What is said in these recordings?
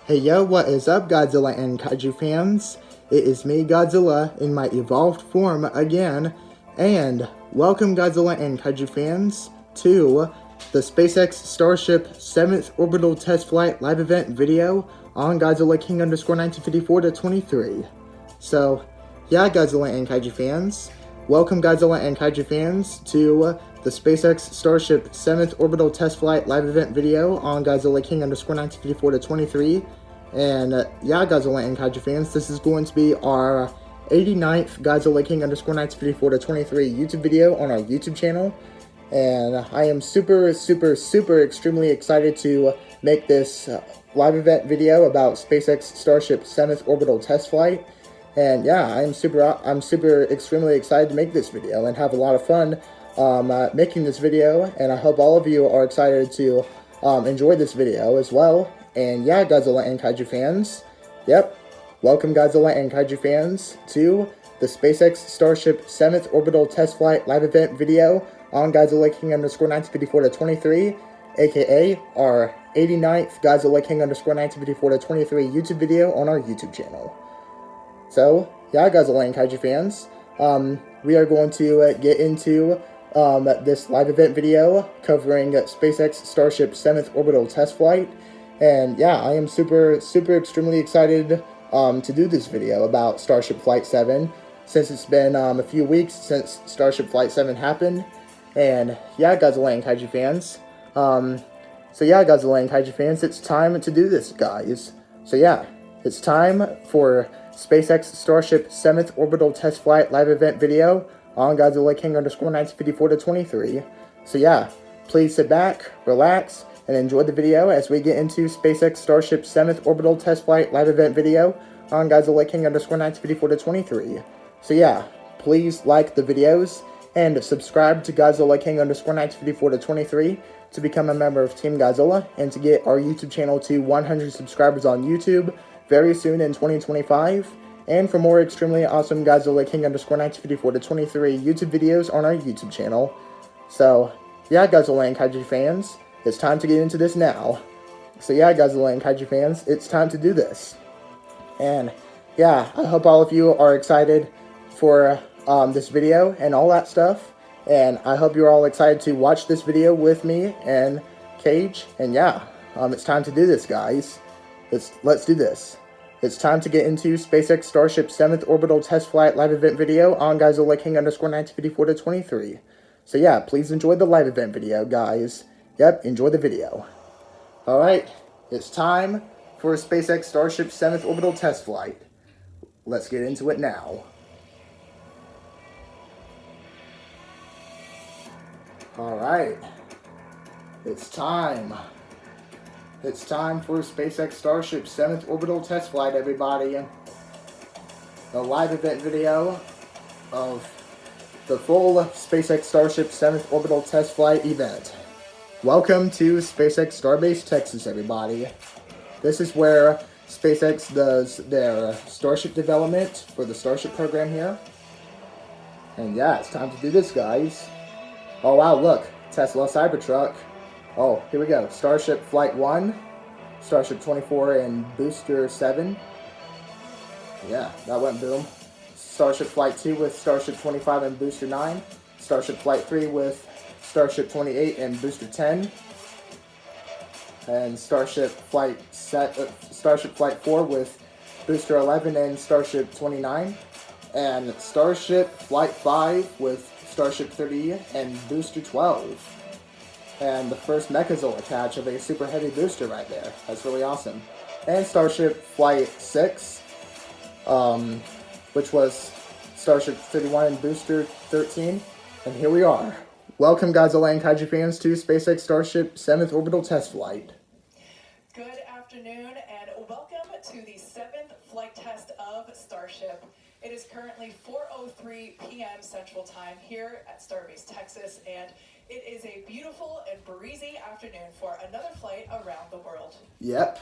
Hey yo, what is up, Godzilla and Kaiju fans? It is me, Godzilla, in my evolved form again, and welcome, Godzilla and Kaiju fans, to the SpaceX Starship 7th Orbital Test Flight live event video on Godzilla King underscore 1954 to 23. So, yeah, Godzilla and Kaiju fans, welcome, Godzilla and Kaiju fans, to the SpaceX Starship 7th Orbital Test Flight live event video on Godzilla King underscore 1954 to 23. And yeah, Godzilla and Kaiju fans, this is going to be our 89th Godzilla King underscore 1954 to 23 YouTube video on our YouTube channel. And I am super extremely excited to make this live event video about SpaceX Starship 7th Orbital Test Flight. And yeah, I'm super extremely excited to make this video and have a lot of fun making this video, and I hope all of you are excited to enjoy this video as well. And yeah, Godzilla and Kaiju fans, yep, welcome, Godzilla and Kaiju fans, to the SpaceX Starship 7th Orbital Test Flight live event video on Godzilla King underscore 1954 to 23, aka our 89th Godzilla King underscore 1954 to 23 YouTube video on our YouTube channel. So, yeah, Godzilla and Kaiju fans, we are going to get into this live event video covering SpaceX Starship 7th Orbital Test Flight. And yeah, I am super extremely excited to do this video about Starship Flight 7, since it's been a few weeks since Starship Flight 7 happened. And yeah, Godzilla and Kaiju fans, so yeah, Godzilla and Kaiju fans, it's time to do this, guys. So yeah, it's time for SpaceX Starship 7th Orbital Test Flight live event video on Godzilla King underscore 1954 to 23. So yeah, please sit back, relax, and enjoy the video as we get into SpaceX Starship 7th Orbital Test Flight live event video on Godzilla King underscore 1954 to 23. So yeah, please like the videos and subscribe to Godzilla King underscore 1954 to 23 to become a member of Team Godzilla and to get our YouTube channel to 100 subscribers on YouTube very soon in 2025. And for more extremely awesome Godzilla King underscore 1954 to 23 YouTube videos on our YouTube channel. So yeah, Godzilla and Kaiju fans, it's time to get into this now. So yeah, Godzilla and Kaiju fans, it's time to do this. And yeah, I hope all of you are excited for this video and all that stuff. And I hope you're all excited to watch this video with me and Cage. And yeah, it's time to do this, guys. Let's do this. It's time to get into SpaceX Starship 7th Orbital Test Flight live event video on Godzilla King underscore 1954 to 23. So yeah, please enjoy the live event video, guys. Yep, enjoy the video. Alright, it's time for SpaceX Starship 7th Orbital Test Flight. Let's get into it now. Alright, it's time. It's time for SpaceX Starship 7th Orbital Test Flight, everybody. The live event video of the full SpaceX Starship 7th Orbital Test Flight event. Welcome to SpaceX Starbase, Texas, everybody. This is where SpaceX does their Starship development for the Starship program here. And yeah, it's time to do this, guys. Oh wow, look, Tesla Cybertruck. Oh, here we go. Starship Flight 1, Starship 24, and Booster 7. Yeah, that went boom. Starship Flight 2 with Starship 25 and Booster 9. Starship Flight 3 with Starship 28 and Booster 10. And Starship Flight 4 with Booster 11 and Starship 29. And Starship Flight 5 with Starship 30 and Booster 12. And the first Mechazilla attach of a super heavy booster right there. That's really awesome. And Starship Flight 6, which was Starship 31 and Booster 13. And here we are. Welcome, Godzilla and Kaiju fans, to SpaceX Starship 7th Orbital Test Flight. Good afternoon, and welcome to the 7th flight test of Starship. It is currently 4:03 p.m. Central Time here at Starbase, Texas, and it is a beautiful and breezy afternoon for another flight around the world. Yep.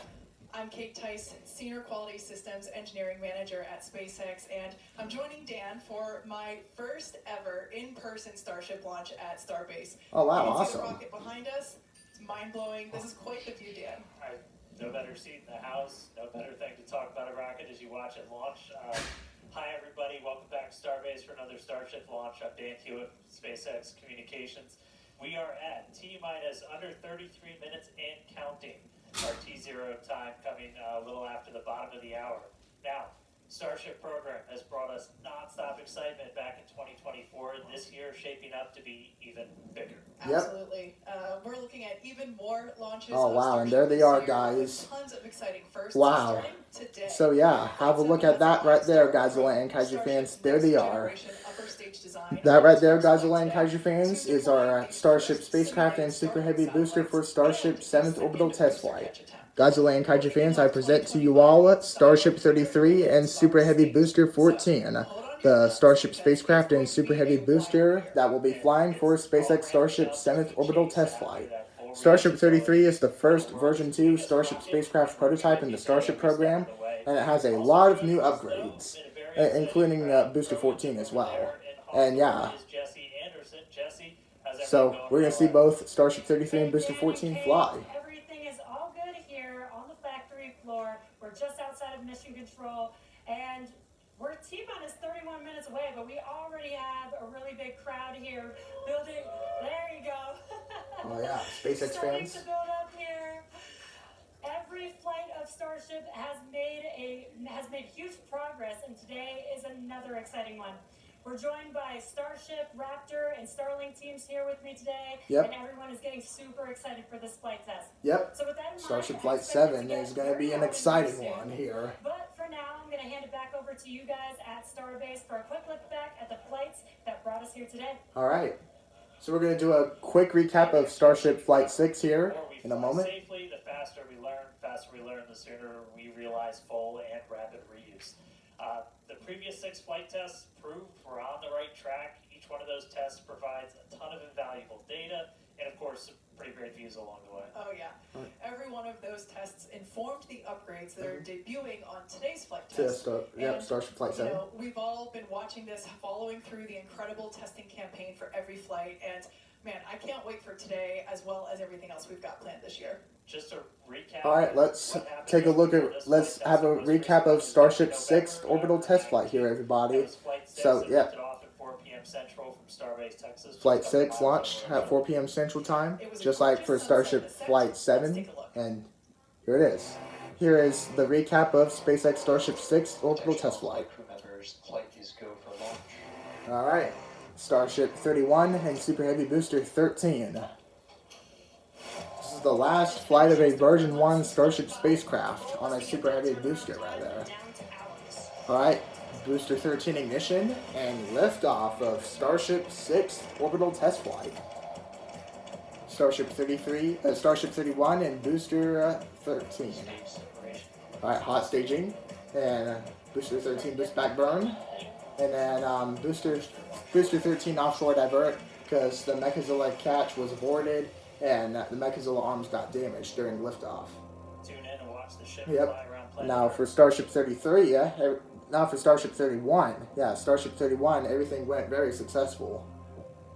I'm Kate Tice, Senior Quality Systems Engineering Manager at SpaceX, and I'm joining Dan for my first ever in-person Starship launch at Starbase. Oh wow, you can awesome. See the rocket behind us. It's mind-blowing. This is quite the view, Dan. No better seat in the house, no better thing to talk about a rocket as you watch it launch. Hi, everybody. Welcome back to Starbase for another Starship launch. I'm Dan Hewitt from SpaceX Communications. We are at T-minus under 33 minutes and counting. Our T0 time coming a little after the bottom of the hour. Now, Starship program has brought us nonstop excitement back in 2024, and this year shaping up to be even bigger. Yep. Absolutely. We're looking at even more launches. Oh, of wow, and Starship there they this are, year, guys. with tons of exciting firsts Wow. starting today. So yeah, have a look at that right there, Godzilla and Kaiju fans. There they are. That right there, Godzilla and Kaiju fans, is our Starship spacecraft and Super Heavy booster for Starship's 7th orbital test flight. Godzilla and Kaiju fans, I present to you all Starship 33 and Super Heavy Booster 14, the Starship spacecraft and Super Heavy booster that will be flying for SpaceX Starship's 7th orbital test flight. Starship 33 is the first version 2 Starship spacecraft prototype in the Starship program, and it has a lot of new upgrades, including Booster 14 as well. And yeah, so we're going to see both Starship 33 and Booster 14 fly. Everything is all good here on the factory floor. We're just outside of mission control, and we're T-minus 31 minutes away, but we already have a really big crowd here building. There you go. Oh yeah, SpaceX Starting fans. to build up here. Every flight of Starship has made huge progress, and today is another exciting one. We're joined by Starship, Raptor, and Starlink teams here with me today, Yep. and everyone is getting super excited for this flight test. Yep. So with that in mind, Starship I Flight expect it 7 get is going to be very an hot exciting soon. one here. But for now, I'm going to hand it back over to you guys at Starbase for a quick look back at the flights that brought us here today. All right. So we're going to do a quick recap of Starship Flight 6 here in a moment. Safely, the faster we learn, the sooner we realize full and rapid reuse. The previous 6 flight tests proved we're on the right track. Each one of those tests provides a ton of invaluable data and, of course, some pretty great views along the way. Oh, yeah. Every one of those tests informed the upgrades that are debuting on today's flight To test. Starship Flight 7. You know, we've all been watching this, following through the incredible testing campaign for every flight, and man, I can't wait for today as well as everything else we've got planned this year. Just to recap. All right, let's take a look at. Let's have a recap of Starship's 6th orbital test flight here, everybody. So yeah, Flight 6 launched at 4 p.m. Central Time, just like for Starship Flight 7, and here it is. Here is the recap of SpaceX Starship's 6th orbital test flight. All right, Starship 31 and Super Heavy Booster 13. This is the last flight of a version 1 Starship spacecraft on a Super Heavy booster right there. Alright, Booster 13 ignition and liftoff of Starship's 6th orbital test flight. Starship 31 and Booster 13. Alright, hot staging and Booster 13 boost back burn. And then Booster 13 offshore divert because the Mechazilla catch was aborted and the Mechazilla arms got damaged during liftoff. Tune in and watch the ship Yep. fly around planet Now Earth. for Starship 33, now for Starship 31. Yeah, Starship 31, everything went very successful.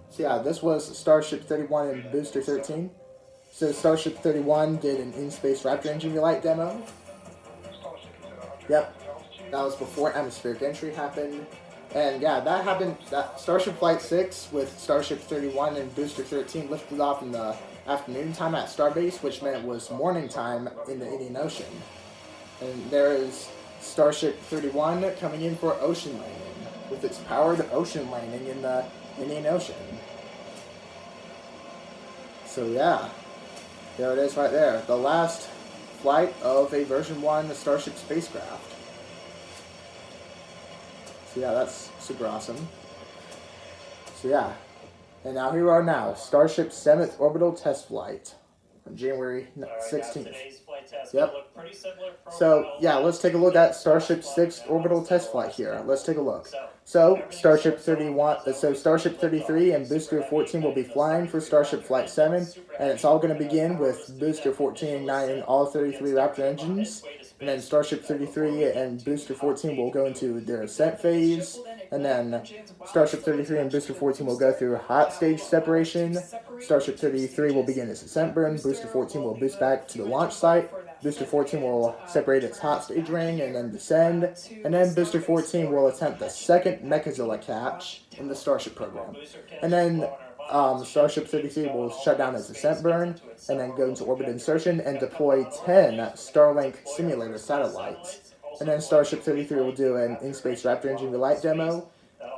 So yeah, this was Starship 31 and Booster 13. So Starship 31 did an in-space Raptor engine relight demo. Yep. That was before atmospheric entry happened. And yeah, that happened. That Starship Flight 6 with Starship 31 and Booster 13 lifted off in the afternoon time at Starbase, which meant it was morning time in the Indian Ocean. And there is Starship 31 coming in for ocean landing with its powered ocean landing in the Indian Ocean. So yeah, there it is right there. The last flight of a version 1 Starship spacecraft. So yeah, that's super awesome. So yeah, and now here we are now, Starship's 7th orbital test flight on January 16th. Yep. So yeah, let's take a look at Starship's 6th orbital test flight here. Let's take a look. So Starship 33 and Booster 14 will be flying for Starship Flight 7, and it's all going to begin with Booster 14 igniting all 33 Raptor engines. And then Starship 33 and Booster 14 will go into their ascent phase. And then Starship 33 and Booster 14 will go through hot stage separation. Starship 33 will begin its ascent burn. Booster 14 will boost back to the launch site. Booster 14 will separate its hot stage ring and then descend, and then Booster 14 will attempt the second Mechazilla catch in the Starship program. And then Starship 33 will shut down its descent burn, and then go into orbit insertion and deploy 10 Starlink simulator satellites. And then Starship 33 will do an in-space Raptor engine relight demo,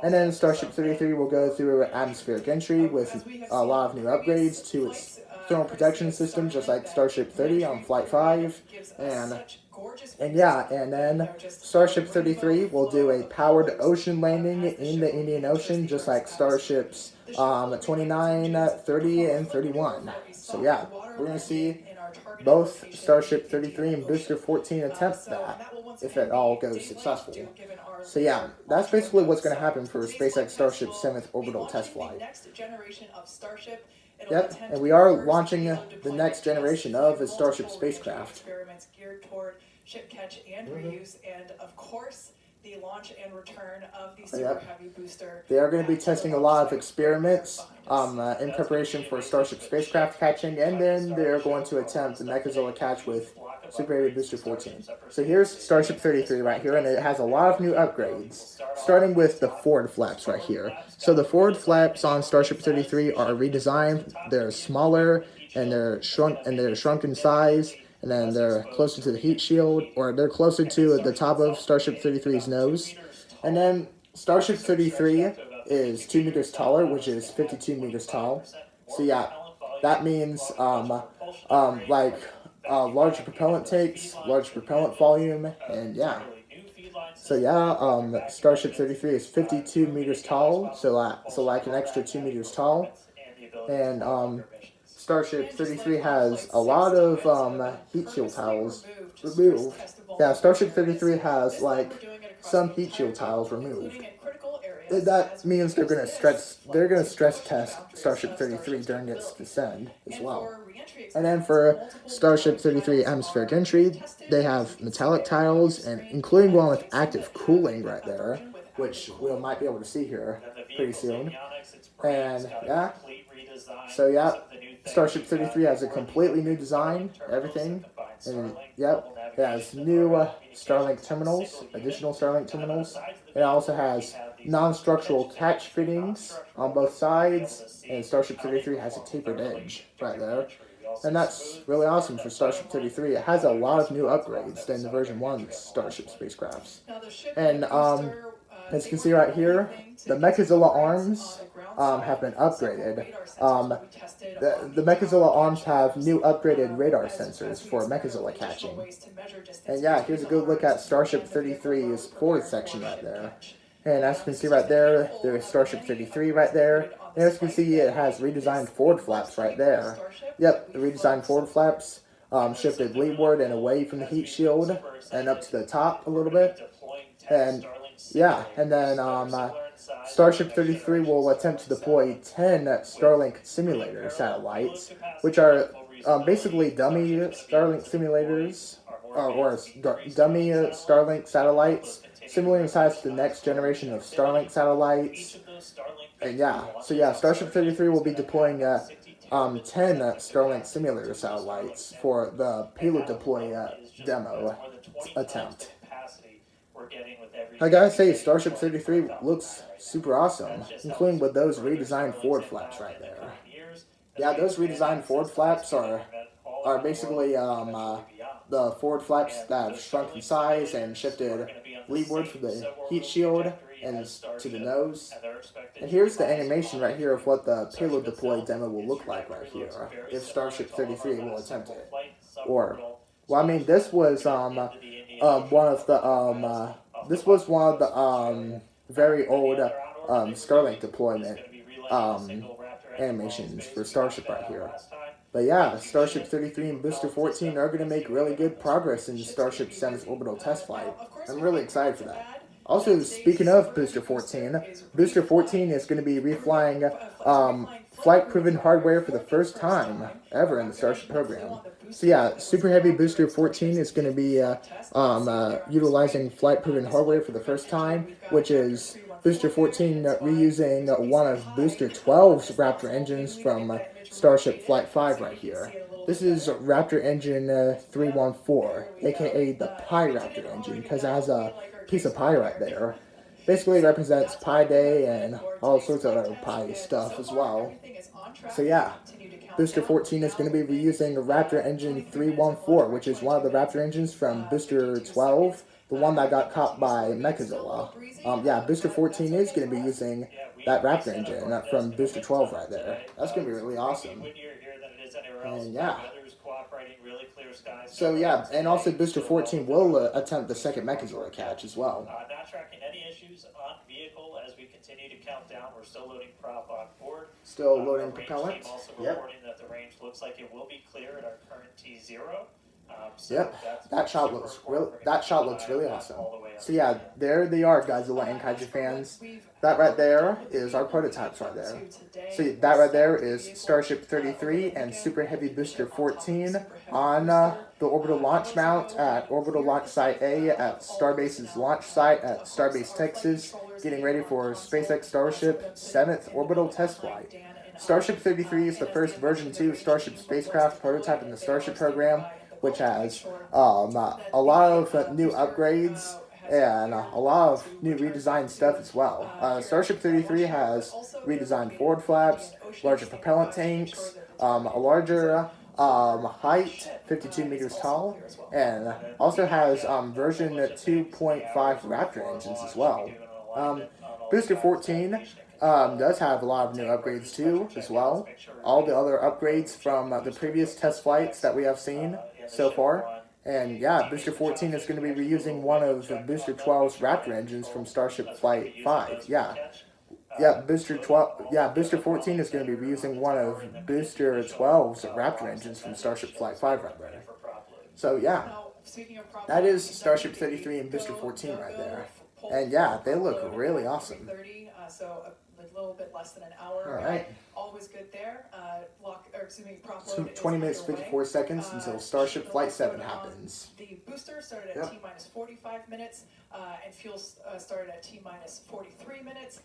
and then Starship 33 will go through atmospheric entry with a lot of new upgrades to its thermal protection system, just like Starship 30 on Flight 5. And then Starship 33 will do a powered ocean landing in the Indian Ocean, just like Starships 29, 30, and 31. So yeah, we're going to see both Starship 33 and Booster 14 attempt that, if it all goes successful. So yeah, that's basically what's going to happen for SpaceX Starship's 7th orbital test flight. Yep, and we are launching the next generation of the Starship spacecraft. Experiments geared toward ship catch and reuse, and of course, the launch and return of the Super Heavy booster. They are going to be testing a lot of experiments in preparation for Starship spacecraft catching, and then they are going to attempt the Mechazilla catch with Super Heavy Booster 14. So here's Starship 33 right here, and it has a lot of new upgrades, starting with the forward flaps right here. So the forward flaps on Starship 33 are redesigned. They're smaller and they're shrunk in size, and then they're closer to the heat shield, or they're closer to the top of Starship 33's nose. And then Starship 33 is 2 meters taller, which is 52 meters tall. So yeah, that means larger propellant tanks, large propellant volume, and yeah. So yeah, Starship 33 is 52 meters tall, so like an extra 2 meters tall. And Starship 33 has a lot of heat shield tiles removed. Yeah, Starship 33 has like some heat shield tiles removed. That means they're gonna stress test Starship 33 during its descent as well. And then for Starship 33 atmospheric entry, they have metallic tiles, and including one with active cooling right there, which we might be able to see here pretty soon. And yeah, so yeah, Starship 33 has a completely new design, everything, and yep, it has new Starlink terminals, additional Starlink terminals. It also has non-structural catch fittings on both sides, and Starship 33 has a tapered edge right there. And that's really awesome for Starship 33. It has a lot of new upgrades than the version 1 Starship spacecrafts. And as you can see right here, the Mechazilla arms have been upgraded. The Mechazilla arms have new upgraded radar sensors for Mechazilla catching. And yeah, here's a good look at Starship 33's forward section right there. And as you can see right there, there's Starship 33 right there. And as you can see, it has redesigned forward flaps right there. Yep, the redesigned forward flaps shifted leeward and away from the heat shield and up to the top a little bit. And yeah, and then Starship 33 will attempt to deploy 10 Starlink simulator satellites, which are basically dummy Starlink simulators, or dummy Starlink satellites, similar in size to the next generation of Starlink satellites. And yeah, so yeah, Starship 33 will be deploying 10 Starlink simulator satellites for the payload deploy demo attempt. I gotta say, Starship 33 looks super awesome, including with those redesigned forward flaps right there. Yeah, those redesigned forward flaps are basically the forward flaps that have shrunk in size and shifted leeward for the heat shield and to the nose. And here's the animation right here of what the payload deploy demo will look like right here, if Starship 33 will attempt it. Well, I mean, this was one of the very old Starlink deployment animations for Starship right here. But yeah, Starship 33 and Booster 14 are going to make really good progress in the Starship 7th orbital test flight. I'm really excited for that. Also, speaking of Booster 14 is going to be reflying flight-proven hardware for the first time ever in the Starship program. So yeah, Super Heavy Booster 14 is going to be utilizing flight-proven hardware for the first time, which is Booster 14 reusing one of Booster 12's Raptor engines from Starship Flight 5 right here. This is Raptor Engine 314, aka the Pi Raptor engine, because it has a piece of pie right there. Basically represents Pi Day and all sorts of other Pi stuff as well. So yeah, Booster 14 is going to be reusing Raptor Engine 314, which is one of the Raptor engines from Booster 12, the one that got caught by Mechazilla. Yeah, Booster 14 is going to be using that Raptor engine from Booster 12 right there. That's going to be really awesome. And yeah. So yeah, and also Booster 14 will attempt the second Mechazilla catch as well. Not tracking any issues on vehicle as we continue to count down. We're still loading prop on board. Still loading propellant. Also yep. reporting that the range looks like it will be clear at our current T0. So yep, that shot looks really awesome. So yeah, there they are, Godzilla and Kaiju fans. That right there is our prototypes right there. So that right there is Starship 33 and Super Heavy Booster 14 on the orbital launch mount at Orbital Launch Site A at Starbase's launch site at Starbase, Texas, getting ready for SpaceX Starship 7th orbital test flight. Starship 33 is the first version 2 Starship spacecraft prototype in the Starship program, which has a lot of new upgrades and a lot of new redesigned stuff as well. Starship 33 has redesigned forward flaps, larger propellant tanks, a larger height, 52 meters tall, and also has version 2.5 Raptor engines as well. Booster 14 does have a lot of new upgrades too as well. All the other upgrades from the previous test flights that we have seen so far. And yeah, Booster 14 is going to be reusing one of Booster 12's Raptor engines from Starship Flight 5. Yeah, Booster 14 is going to be reusing one of Booster 12's Raptor engines from Starship Flight 5 right there. So yeah, that is Starship 33 and Booster 14 right there. And yeah, they look really awesome. So a little bit less than an hour. All right. Always good there. So 20 minutes, 54 seconds until Starship Flight 7 happens. The booster started at T-minus 45 minutes, and fuel started at T-minus 43 minutes.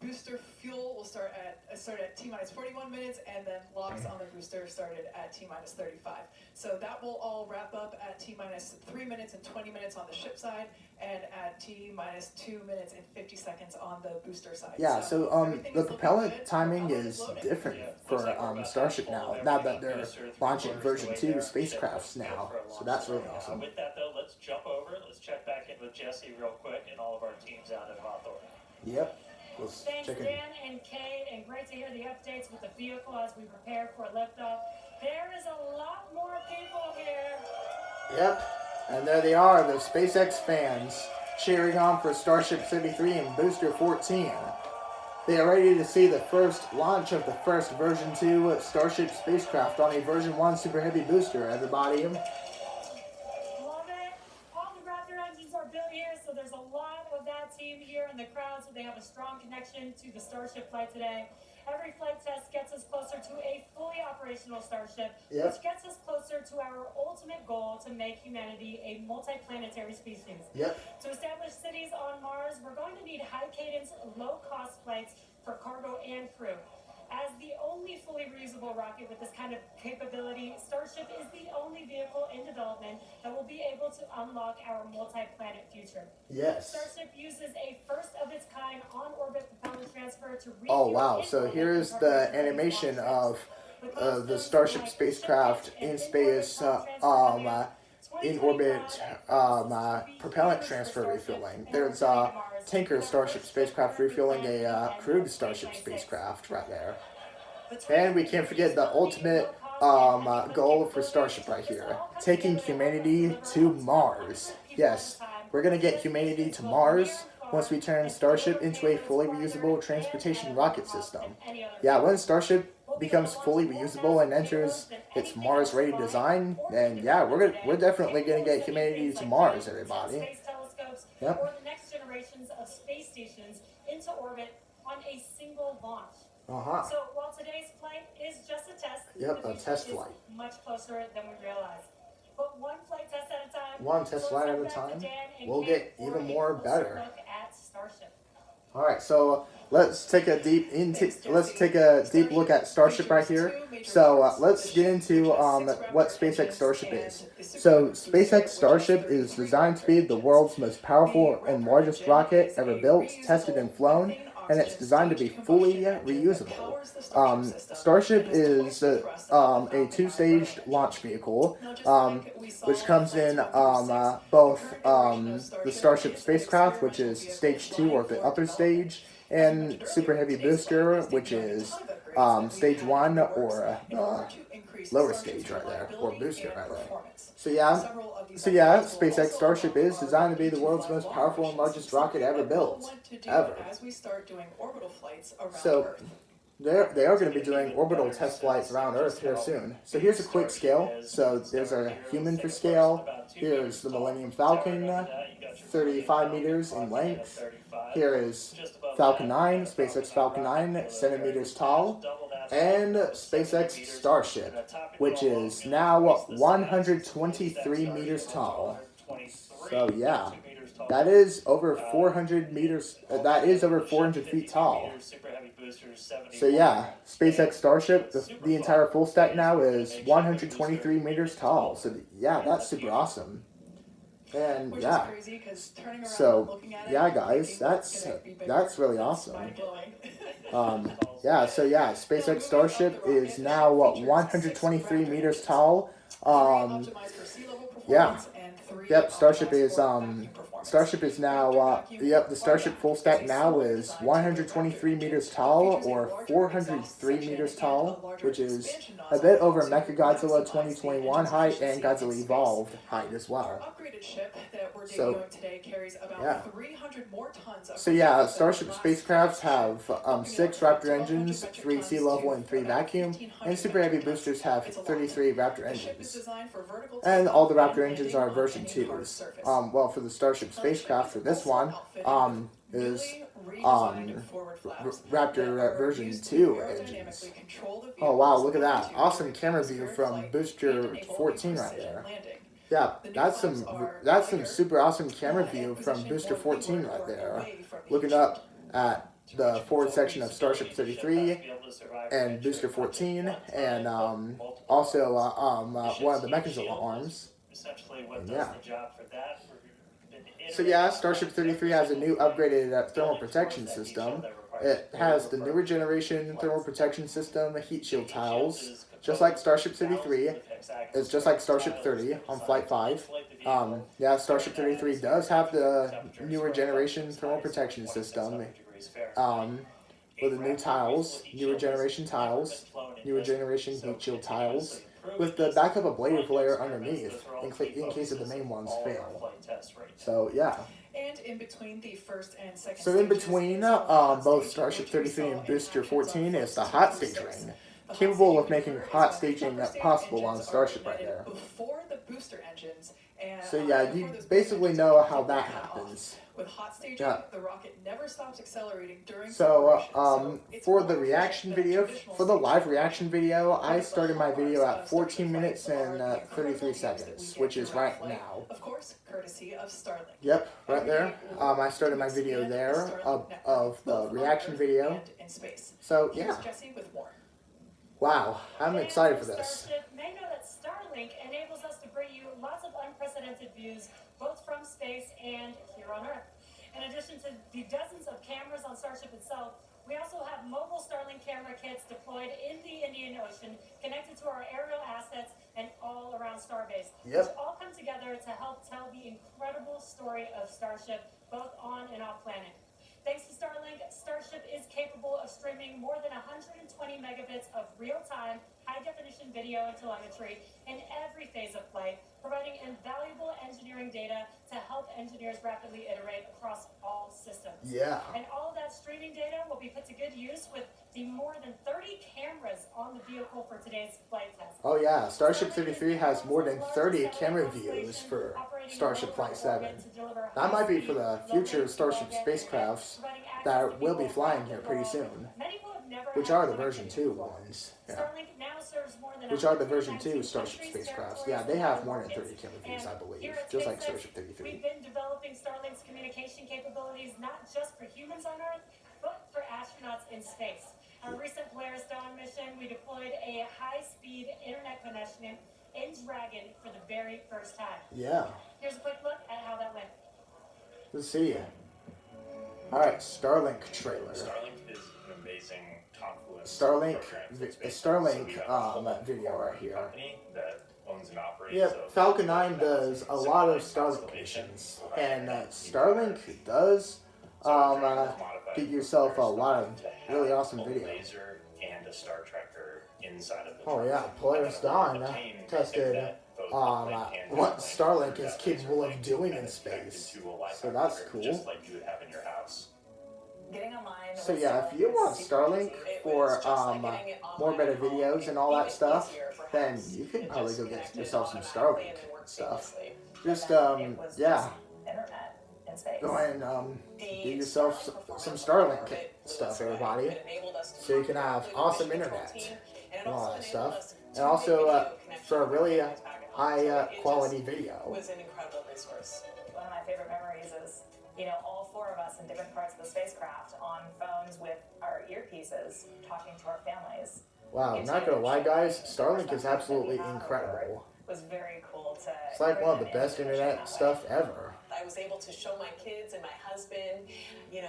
Booster fuel will start at T-minus 41 minutes, and then locks on the booster started at T-minus 35. So that will all wrap up at T-minus 3 minutes and 20 minutes on the ship side, and at T-minus 2 minutes and 50 seconds on the booster side. Yeah, so the propellant timing is different for Starship now that they're launching version 2 spacecrafts now. So that's really awesome. With that though, let's jump over. Let's check back in with Jesse real quick and all of our teams out in Hawthorne. Yep. Thanks, Dan and Kate, and great to hear the updates with the vehicle as we prepare for liftoff. There is a lot more people here. Yep, and there they are, the SpaceX fans, cheering on for Starship 33 and Booster 14. They are ready to see the first launch of the first version 2 Starship spacecraft on a version 1 Super Heavy booster, everybody. Love it. All the Raptor engines are built here, so there's a lot of that team here in the crowd, so they have a strong connection to the Starship flight today. Every flight test gets us closer to a fully operational Starship, which gets us closer to our ultimate goal to make humanity a multi-planetary species. To establish cities on Mars, we're going to need high-cadence, low-cost flights for cargo and crew. As the only fully reusable rocket with this kind of capability, Starship is the only vehicle in development that will be able to unlock our multi-planet future. Starship uses a first-of-its-kind on-orbit propellant transfer to refuel. Oh wow, so here's the animation of the Starship spacecraft in space, in orbit, propellant transfer refueling. There's a tanker Starship spacecraft refueling a crewed Starship spacecraft right there. And we can't forget the ultimate goal for Starship right here, taking humanity to Mars. Yes, we're going to get humanity to Mars once we turn Starship into a fully reusable transportation rocket system. Yeah, when Starship becomes fully reusable and enters its Mars-ready design, then yeah, we're definitely going to get humanity to Mars, everybody. Yep. Or the next generations of space stations into orbit on a single launch. So while today's flight is just a test, a test flight, much closer than we realize. But one flight test at a time. One test flight at a time. We'll get even more better. Look at Starship. All right, so let's take a deep look at Starship right here. So let's get into what SpaceX Starship is. So SpaceX Starship is designed to be the world's most powerful and largest rocket ever built, tested, and flown, and it's designed to be fully reusable. Starship is a two-staged launch vehicle, which comes in both the Starship spacecraft, which is stage 2 or the upper stage, and Super Heavy Booster, which is stage 1 or lower stage right there, or booster right there. So yeah, SpaceX Starship is designed to be the world's most powerful and largest rocket ever built, ever. So they are going to be doing orbital test flights around Earth here soon. So here's a quick scale. So there's our human for scale. Here's the Millennium Falcon, 35 meters in length. Here is Falcon 9, SpaceX Falcon 9, 7 meters tall. And SpaceX Starship, which is now 123 meters tall. So yeah, that is over 400 meters. That is over 400 feet tall. So yeah, SpaceX Starship, the entire full stack now is 123 meters tall. So yeah, that's super awesome. And yeah, so yeah, guys, that's really awesome. Yeah, so yeah, SpaceX Starship is now 123 meters tall. Yeah. Yep, Starship is now the Starship full stack now is 123 meters tall or 403 meters tall, which is a bit over Mechagodzilla 2021 height and Godzilla Evolved height as well. So yeah. So yeah, Starship spacecrafts have 6 Raptor engines, 3 sea level and 3 vacuum, and Super Heavy boosters have 33 Raptor engines. And all the Raptor engines are version 2s. Well, for the Starship spacecraft, for this one, is Raptor version 2 engines. Oh wow, look at that. Awesome camera view from Booster 14 right there. Yeah, that's some super awesome camera view from Booster 14 right there. Looking up at the forward section of Starship 33 and Booster 14, and also one of the Mechagodzilla arms. And yeah. So yeah, Starship 33 has a new upgraded thermal protection system. It has the newer generation thermal protection system, heat shield tiles, just like Starship 33. It's just like Starship 30 on Flight 5. Yeah, Starship 33 does have the newer generation thermal protection system. With the new tiles, newer generation heat shield tiles, with the backup ablative layer underneath in case of the main ones fail. So yeah. And in between the first and second So in between both Starship 33 and Booster 14 is the hot stage ring, capable of making hot staging possible on Starship right there. So yeah, you basically know how that happens. With hot staging, the rocket never stops accelerating during so for the reaction video, for the live reaction video, I started my video at 14 minutes and 33 seconds, which is right now. Of course, courtesy of Starlink. Yep, right there. I started my video there of the reaction video. So yeah. Wow, I'm excited for this. Starship may know that Starlink enables us to bring you lots of unprecedented views, both from space and here on Earth. In addition to the dozens of cameras on Starship itself, we also have mobile Starlink camera kits deployed in the Indian Ocean, connected to our aerial assets, and all around Starbase. Yep. Which all come together to help tell the incredible story of Starship, both on and off planet. Thanks to Starlink, Starship is capable of streaming more than 120 megabits of real-time, high-definition video and telemetry in every phase of flight, providing invaluable engineering data to help engineers rapidly iterate across all systems. Yeah. And all of that streaming data will be put to good use with the more than 30 cameras on the vehicle for today's flight test. Oh yeah, Starship 33 has more than 30 camera views for Starship Flight 7. That might be for the future Starship spacecrafts that will be flying here pretty soon. Which are the version 2 ones. Yeah. Which are the version 2 Starship spacecrafts. Yeah, they have more than 30 camera views, I believe. Just like Starship 33. developing Starlink's communication capabilities not just for humans on Earth, but for astronauts in space. Our recent Polaris Dawn mission, we deployed a high-speed internet connection in Dragon for the very first time. Yeah. Here's a quick look at how that went. Let's see. All right, Starlink trailer. Starlink is an amazing confluence. Starlink, program in space. Starlink So we have a whole video right here. company that owns and operates. Yeah, of Falcon 9 does a lot of satellite Starlink constellation, missions, providing and internet Starlink does So Dragon was modified get yourself a lot of to have really awesome a video. laser and a Star Tracker inside of the Oh truck. yeah, Polaris Dawn Obtain tested that both uplink and what downlink Starlink through is that capable laser of link doing and in it's connected space. to a Wi-Fi So that's router, cool. Just like you would have in your house. Getting online So with yeah, Starlink if you was want super Starlink easy. It for was just like getting it more online better at home videos and all that even stuff, easier, then perhaps. you could It probably just go get connected yourself some automatically Starlink and then worked stuff. seamlessly. Just And then it was yeah, just internet in space. go and The do yourself Starlink some performance Starlink of it was stuff, great. everybody, It enabled us to so you can talk have directly with awesome mission control internet team, and it and all also that enabled stuff, us to and make also video connections for a really with back at home. high So it quality just video. was an incredible resource. One of my favorite memories is, all four of us in different parts of the spacecraft on phones with our earpieces talking to our families. Wow, I'm not gonna lie, guys, Starlink is absolutely incredible. It was very cool to. It's like one of the bring them best into the mission internet that way. stuff ever. I was able to show my kids and my husband,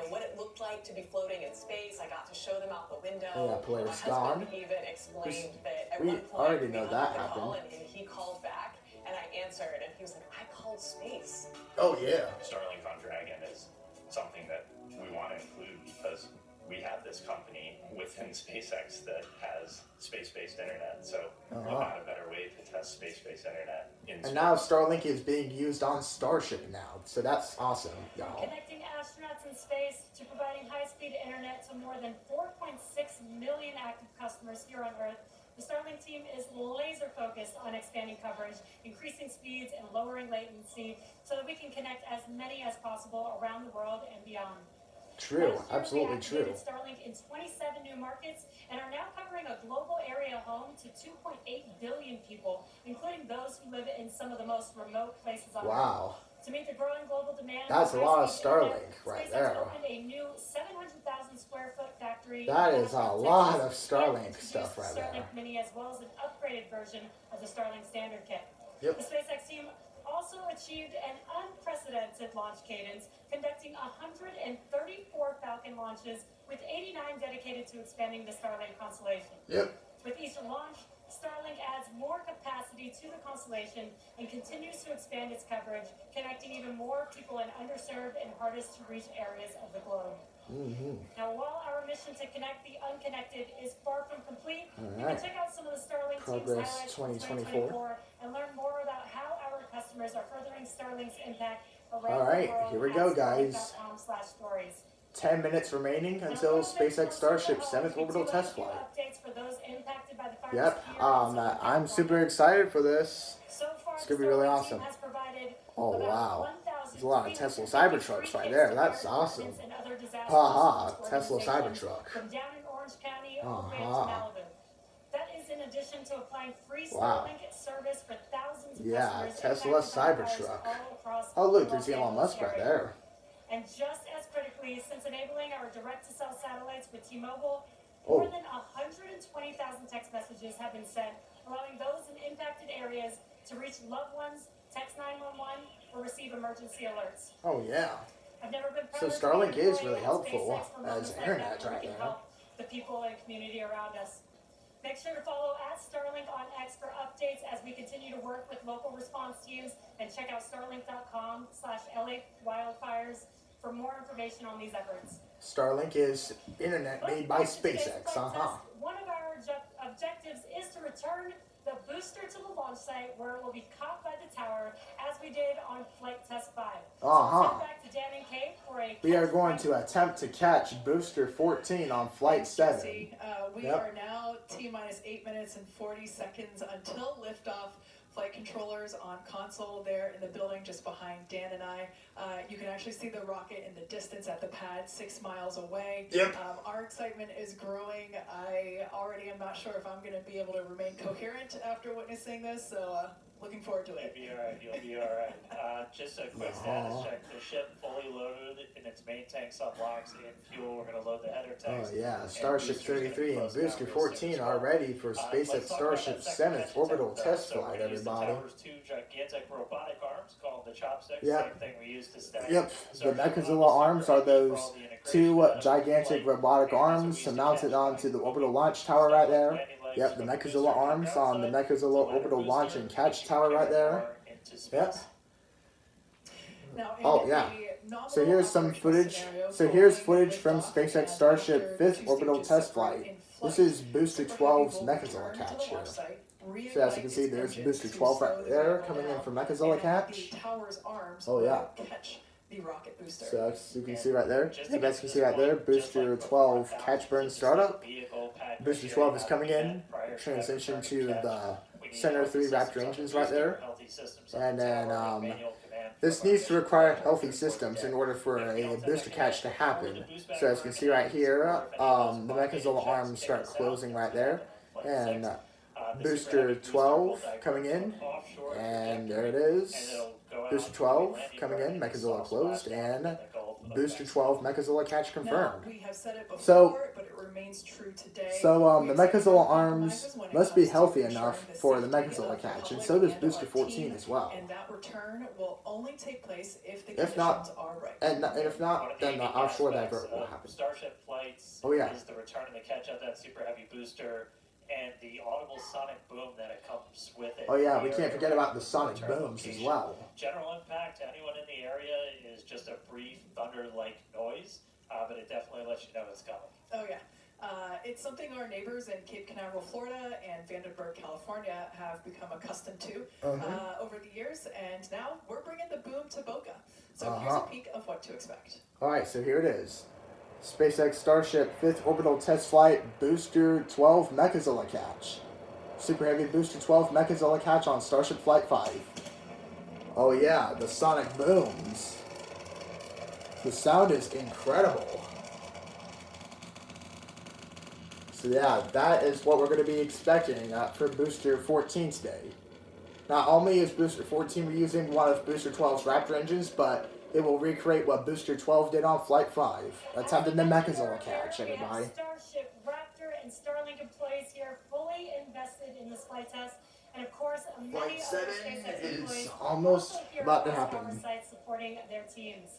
what it looked like to be floating in space. I got to show them out the window. Yeah, Polaris my husband Dawn. even explained that at We one point already we know hung that up the call happened. and he called back and I answered and he was like, I called space. Oh yeah. Starlink on Dragon is something that we want to include because we have this company within SpaceX that has space-based internet. So what not a better way to test space-based internet in space. And now Starlink is being used on Starship now, so that's awesome, y'all. Connecting astronauts in space to providing high-speed internet to more than 4.6 million active customers here on Earth, the Starlink team is laser focused on expanding coverage, increasing speeds, and lowering latency so that we can connect as many as possible around the world and beyond. True, Last year, absolutely we true. activated Starlink in 27 new markets and are now covering a global area home to 2.8 billion people, including those who live in some of the most remote places on Earth. Wow. To meet the growing global demand, That's for a lot of high-speed Starlink internet, right SpaceX there. opened a new 700,000 square foot factory. That in is a Orbital, lot Texas, of Starlink and introduced stuff the right Starlink there. Mini as well as an upgraded version of the Starlink standard kit. Yep. The SpaceX team also achieved an unprecedented launch cadence, conducting 134 Falcon launches, with 89 dedicated to expanding the Starlink constellation. Yep. With each launch, Starlink adds more capacity to the constellation and continues to expand its coverage, connecting even more people in underserved and hardest to reach areas of the globe. Now, while our mission to connect the unconnected is far from complete, you can Alright. check out some of the Starlink team's Progress highlights from 2024 and learn more about how our customers are furthering Starlink's impact around Alright, the world. here we at go, guys. starlink.com/stories. 10 minutes remaining until SpaceX Starship 7th orbital test flight. Yep, I'm super excited for this. It's gonna be really awesome. Oh wow, there's a lot of Tesla Cybertrucks right there. That's awesome. Haha, Tesla Cybertruck. From down in Orange County all the way up to Malibu. That is in addition to applying free Wow. Starlink service for thousands of Yeah, customers Tesla impacted by fires Cybertruck. all across Oh look, the there's Los Elon Angeles Musk right area. there. And just as critically, since enabling our direct-to-cell satellites with T-Mobile, Oh. more than 120,000 text messages have been sent, allowing those in impacted areas to reach loved ones, text 911, or receive emergency alerts. Oh yeah. I've never been So prouder to Starlink be is employed really at helpful SpaceX for as moments like internet that where we right can now. help the people and community around us. Make sure to follow @Starlink on X for updates as we continue to work with local response teams, and check out starlink.com/LA wildfires for more information on these efforts. Starlink is internet made by But today's SpaceX. flight test, Uh-huh. one of our objectives is to return the booster to the launch site where it will be caught by the tower, as we did on flight test 5. So Uh-huh. let's head back to Dan and Kate for a We are catch going up. to attempt to catch Booster 14 on Flight 7. We Yep. are now T-minus 8 minutes and 40 seconds until liftoff flight controllers on console there in the building just behind Dan and I. You can actually see the rocket in the distance at the pad 6 miles away. Yep. Our excitement is growing. I already am not sure if I'm going to be able to remain coherent after witnessing this, so looking forward to it. You'll be alright, you'll be alright. Just a quick status check. The ship fully loaded in its main tanks on locks and fuel. We're going to load the header tanks. Oh yeah, Starship 33 and Booster 14 are ready for SpaceX Starship's 7th orbital test flight, everybody. Two gigantic robotic arms called the chopsticks. Yep. Same thing we used to stack. Yep, the Mechazilla arms are those two gigantic robotic arms mounted onto the orbital launch tower right there. Yep, the Mechazilla arms on the Mechazilla orbital launch and catch tower right there. Yep. Oh yeah. So here's some footage. So here's footage from SpaceX Starship 5th orbital test flight. This is Booster 12's Mechazilla catch here. So as you can see, there's Booster 12 right there coming in from Mechazilla catch. Oh yeah. The rocket booster. So as you can see right there, you guys can see right there, Booster 12 catch burn startup. Booster 12 is coming in, transition to the Center 3 Raptor engines right there. And then this needs to require healthy systems in order for a booster catch to happen. So as you can see right here, the Mechazilla arms start closing right there. And Booster 12 coming in, and there it is. Booster 12 coming in, Mechazilla closed, and Booster 12 Mechazilla catch confirmed. So the Mechazilla arms must be healthy enough for the Mechazilla catch, and so does Booster 14 as well. And that return will only take place if the If not, conditions are right. and if not, then the offshore divert will happen. Starship flights is the return and the catch of that super heavy booster and the audible sonic boom that it comes with it. Oh yeah, we can't forget about the sonic booms as well. General impact to anyone in the area is just a brief thunder-like noise, but it definitely lets you know it's coming. Oh yeah. It's something our neighbors in Cape Canaveral, Florida and Vandenberg, California have become accustomed to over the years, and now we're bringing the boom to Boca. So here's a peek of what to expect. Alright, so here it is. SpaceX Starship 5th orbital test flight Booster 12 Mechazilla catch. Super Heavy Booster 12 Mechazilla catch on Starship Flight 5. Oh yeah, the sonic booms. The sound is incredible. So yeah, that is what we're going to be expecting for Booster 14 today. Not only is Booster 14 reusing one of Booster 12's Raptor engines, but it will recreate what Booster 12 did on Flight 5. Let's have the Mechazilla catch, everybody. Starship, Raptor, and Starlink employees here fully invested in this flight test. And of course, Flight 7 is is almost about to happen. Supporting their teams,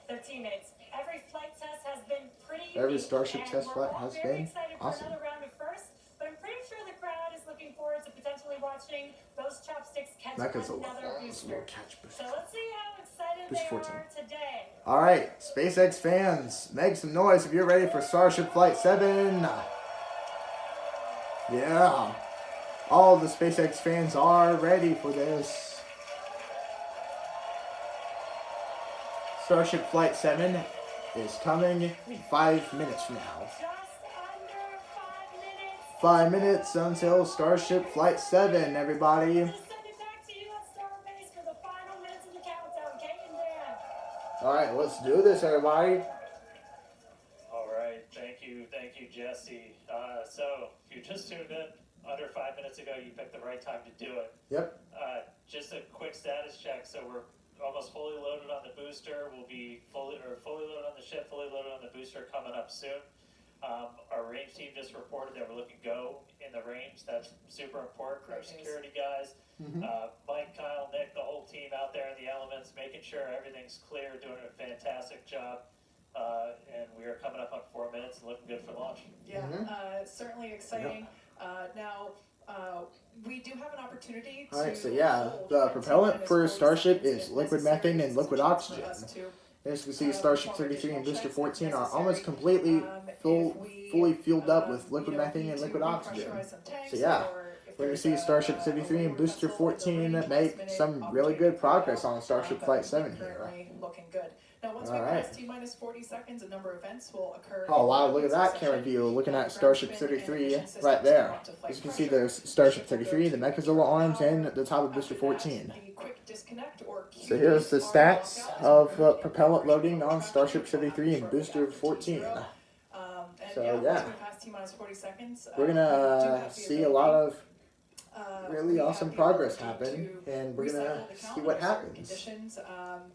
their teammates. Every flight test has been pretty Every unique, Starship and test flight we're all has very been excited awesome. for another round of first, but I'm pretty sure the crowd is looking forward to potentially watching those chopsticks catch another booster. So let's see how excited they are today. Alright, SpaceX fans, make some noise if you're ready for Starship Flight 7. Yeah, all the SpaceX fans are ready for this. Starship Flight 7 is coming in 5 minutes from now. Just under 5 minutes. 5 minutes until Starship Flight 7, everybody. Send it back to you at Starbase for the final minutes of the countdown. Kate and Dan. Alright, let's do this, everybody. All right, thank you, Jesse. So if you just tuned in under 5 minutes ago, you picked the right time to do it. Yep. Just a quick status check. So we're almost fully loaded on the booster. We'll be fully loaded on the ship, fully loaded on the booster coming up soon. Our range team just reported that we're looking go in the range. That's super important for our security guys. Mike, Kyle, Nick, the whole team out there in the elements, making sure everything's clear, doing a fantastic job. And we are coming up on 4 minutes and looking good for launch. Yeah, certainly exciting. Now, we do have an opportunity to... Alright, so yeah, the propellant for Starship is liquid methane and liquid oxygen. As you can see, Starship 33 and Booster 14 are almost completely fully fueled up with liquid methane and liquid oxygen. So yeah, we're going to see Starship 33 and Booster 14 make some really good progress on Starship Flight 7 here. Looking good. Now, once All we right. pass T-minus 40 seconds, a number of events will occur. Oh wow, in look at that camera view. Looking at Starship 33 right there. As you can see, there's Starship 33, the Mechazilla arms, and the top of Booster 14. The quick disconnect or So here's the stats of propellant loading on Starship 33 and Booster 14. So yeah, we're gonna see a lot of really awesome progress happen, and we're gonna see what happens.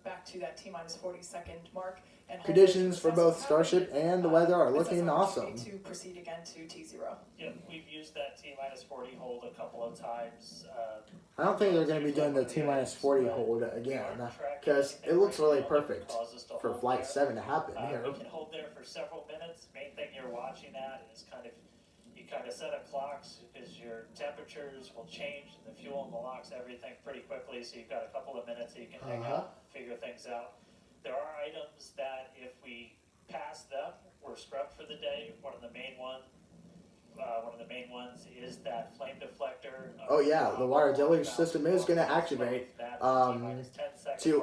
Back to that T-minus 40-second mark. Conditions for both Starship and the weather are looking awesome. To proceed again to T0. Yeah, we've used that T-minus 40 hold a couple of times. I don't think they're going to be doing the T-minus 40 hold again, because it looks really perfect for Flight 7 to happen here. We can hold there for several minutes. Main thing you're watching at is you kind of set up clocks because your temperatures will change and the fuel and the locks, everything pretty quickly. So you've got a couple of minutes that you can hang out, figure things out. There are items that if we pass them, we're scrubbed for the day. One of the main ones is that flame deflector. Oh yeah, the water deluge system is going to activate to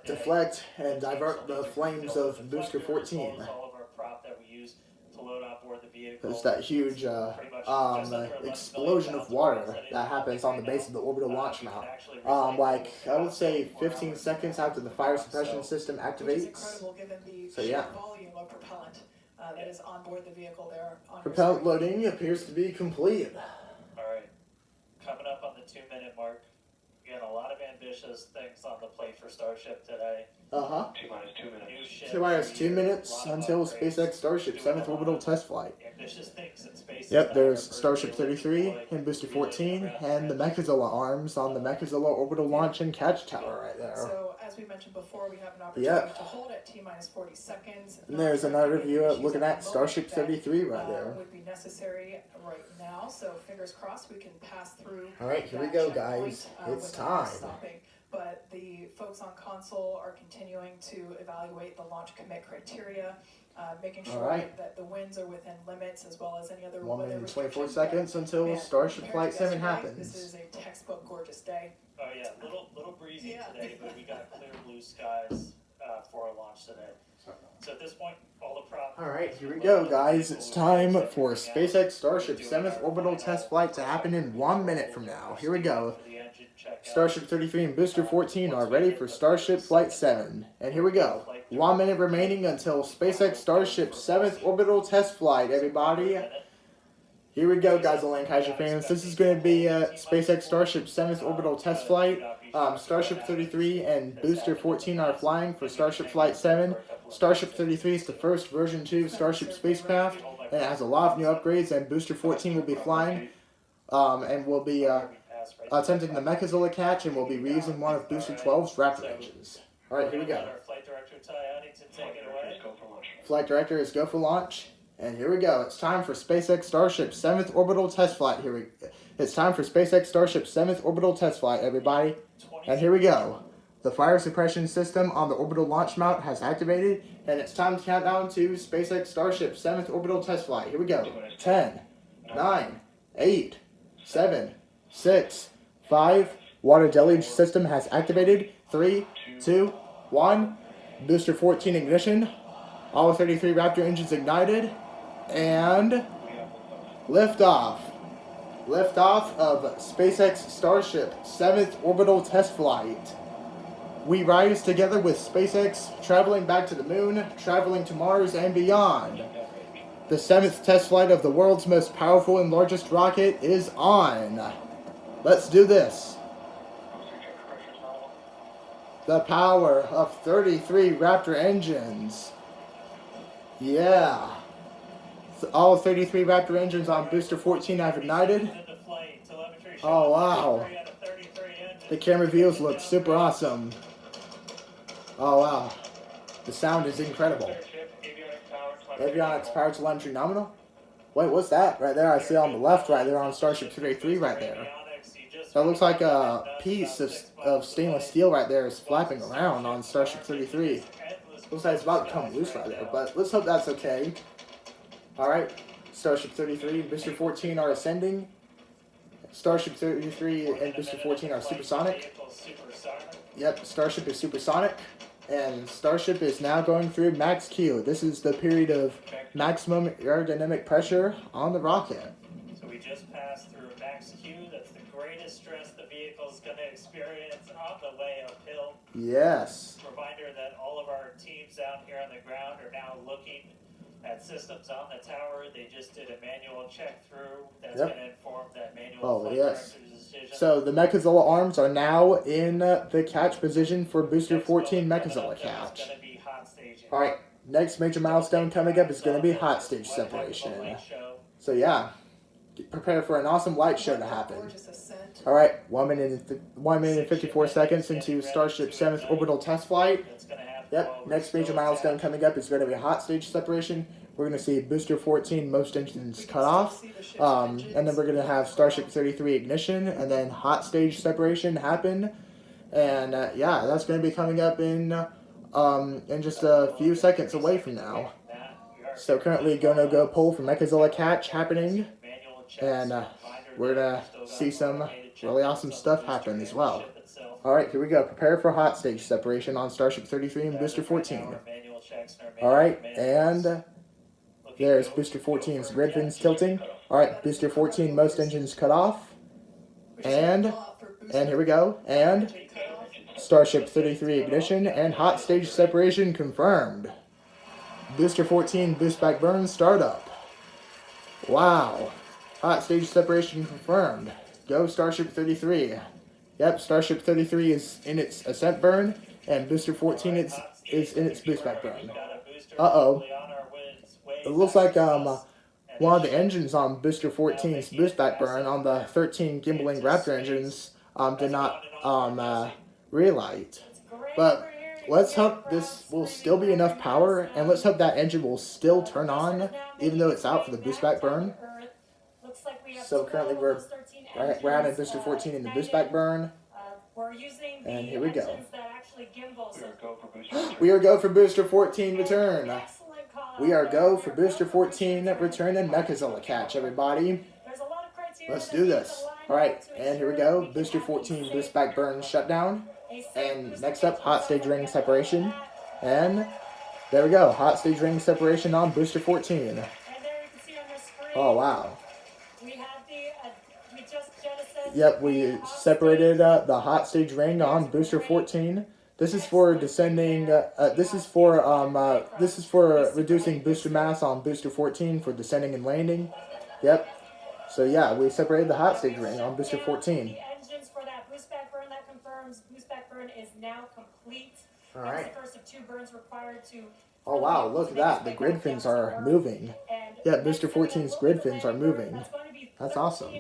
deflect and divert the flames of Booster 14. There's that huge explosion of water that happens on the base of the orbital launch mount. Like, I would say 15 seconds after the fire suppression system activates. So yeah. That is on board the vehicle there. Propellant loading appears to be complete. Alright, coming up on the 2-minute mark. Again, a lot of ambitious things on the plate for Starship today. T-minus 2 minutes. T-minus 2 minutes until SpaceX Starship 7th orbital test flight. Ambitious things in space. Yep, there's Starship 33 and Booster 14 and the Mechazilla arms on the Mechazilla orbital launch and catch tower right there. So, as we mentioned before, we have an opportunity to hold at T-minus 40 seconds. And there's another view of looking at Starship 33 right there. Would be necessary right now, so fingers crossed we can pass through. Alright, here we go, guys. It's time. But the folks on console are continuing to evaluate the launch commit criteria, making sure that the winds are within limits as well as any other 1 minute and 24 seconds until Starship Flight 7 happens. This is a textbook gorgeous day. Oh yeah, little breezy today, but we got clear blue skies for our launch today. So at this point, all the props. Alright, here we go, guys. It's time for SpaceX Starship 7th orbital test flight to happen in 1 minute from now. Here we go. Starship 33 and Booster 14 are ready for Starship Flight 7. And here we go. 1 minute remaining until SpaceX Starship 7th orbital test flight, everybody. Here we go, Godzilla and Kaiju fans. This is going to be SpaceX Starship 7th orbital test flight. Starship 33 and Booster 14 are flying for Starship Flight 7. Starship 33 is the first version 2 Starship spacecraft, and it has a lot of new upgrades, and Booster 14 will be flying and will be attempting the Mechazilla catch, and will be reusing one of Booster 12's Raptor engines. Alright, here we go. Flight Director is go for launch. And here we go. It's time for SpaceX Starship 7th orbital test flight. It's time for SpaceX Starship 7th orbital test flight, everybody. And here we go. The fire suppression system on the orbital launch mount has activated, and it's time to count down to SpaceX Starship 7th orbital test flight. Here we go. 10, 9, 8, 7, 6, 5. Water deluge system has activated. 3, 2, 1. Booster 14 ignition. All 33 Raptor engines ignited. And liftoff. Liftoff of SpaceX Starship 7th orbital test flight. We rise together with SpaceX, traveling back to the moon, traveling to Mars and beyond. The 7th test flight of the world's most powerful and largest rocket is on. Let's do this. The power of 33 Raptor engines. Yeah. All 33 Raptor engines on Booster 14 have ignited. Oh wow. The camera views look super awesome. Oh wow. The sound is incredible. Avionics power telemetry nominal? Wait, what's that right there? I see on the left right there on Starship 33 right there. That looks like a piece of stainless steel right there is flapping around on Starship 33. Looks like it's about to come loose right there, but let's hope that's okay. Alright, Starship 33 and Booster 14 are ascending. Starship 33 and Booster 14 are supersonic. Yep, Starship is supersonic, and Starship is now going through max Q. This is the period of maximum aerodynamic pressure on the rocket. So we just passed through max Q. That's the greatest stress the vehicle's going to experience on the way uphill. Yes. Reminder that all of our teams down here on the ground are now looking at systems on the tower. They just did a manual check through. That's going to inform that manual flight director's decision. So the Mechazilla arms are now in the catch position for Booster 14 Mechazilla catch. It's going to be hot staging. All right, next major milestone coming up is going to be hot stage separation. So yeah, prepare for an awesome light show to happen. All right, 1 minute and 54 seconds into Starship's 7th orbital test flight. Yep, next major milestone coming up is going to be hot stage separation. We're going to see Booster 14 most engines cut off, and then we're going to have Starship 33 ignition, and then hot stage separation happen. And yeah, that's going to be coming up in just a few seconds away from now. So currently go poll for Mechazilla catch happening, and we're going to see some really awesome stuff happen as well. Alright, here we go. Prepare for hot stage separation on Starship 33 and Booster 14. Alright, and there's Booster 14's grid fins tilting. Alright, Booster 14 most engines cut off. And here we go. And Starship 33 ignition and hot stage separation confirmed. Booster 14 boost back burn startup. Wow. Hot stage separation confirmed. Go Starship 33. Yep, Starship 33 is in its ascent burn, and Booster 14 is in its boost back burn. Uh-oh. It looks like one of the engines on Booster 14's boost back burn on the 13 gimbaling Raptor engines did not relight. But let's hope this will still be enough power, and let's hope that engine will still turn on, even though it's out for the boost back burn. So currently we're having Booster 14 in the boost back burn. And here we go. We are go for Booster 14 return. We are go for Booster 14 return and Mechazilla catch, everybody. Let's do this. Alright, and here we go. Booster 14 boost back burn shutdown. And next up, hot stage ring separation. And there we go. Hot stage ring separation on Booster 14. Oh, wow. Yep, we separated the hot stage ring on Booster 14. This is for descending. This is for reducing booster mass on Booster 14 for descending and landing. Yep. So yeah, we separated the hot stage ring on Booster 14. The engines for that boost back burn, that confirms boost back burn is now complete. All right. That's the first of 2 burns required to. Oh wow, look at that. The grid fins are moving. Yeah, Booster 14's grid fins are moving. That's awesome.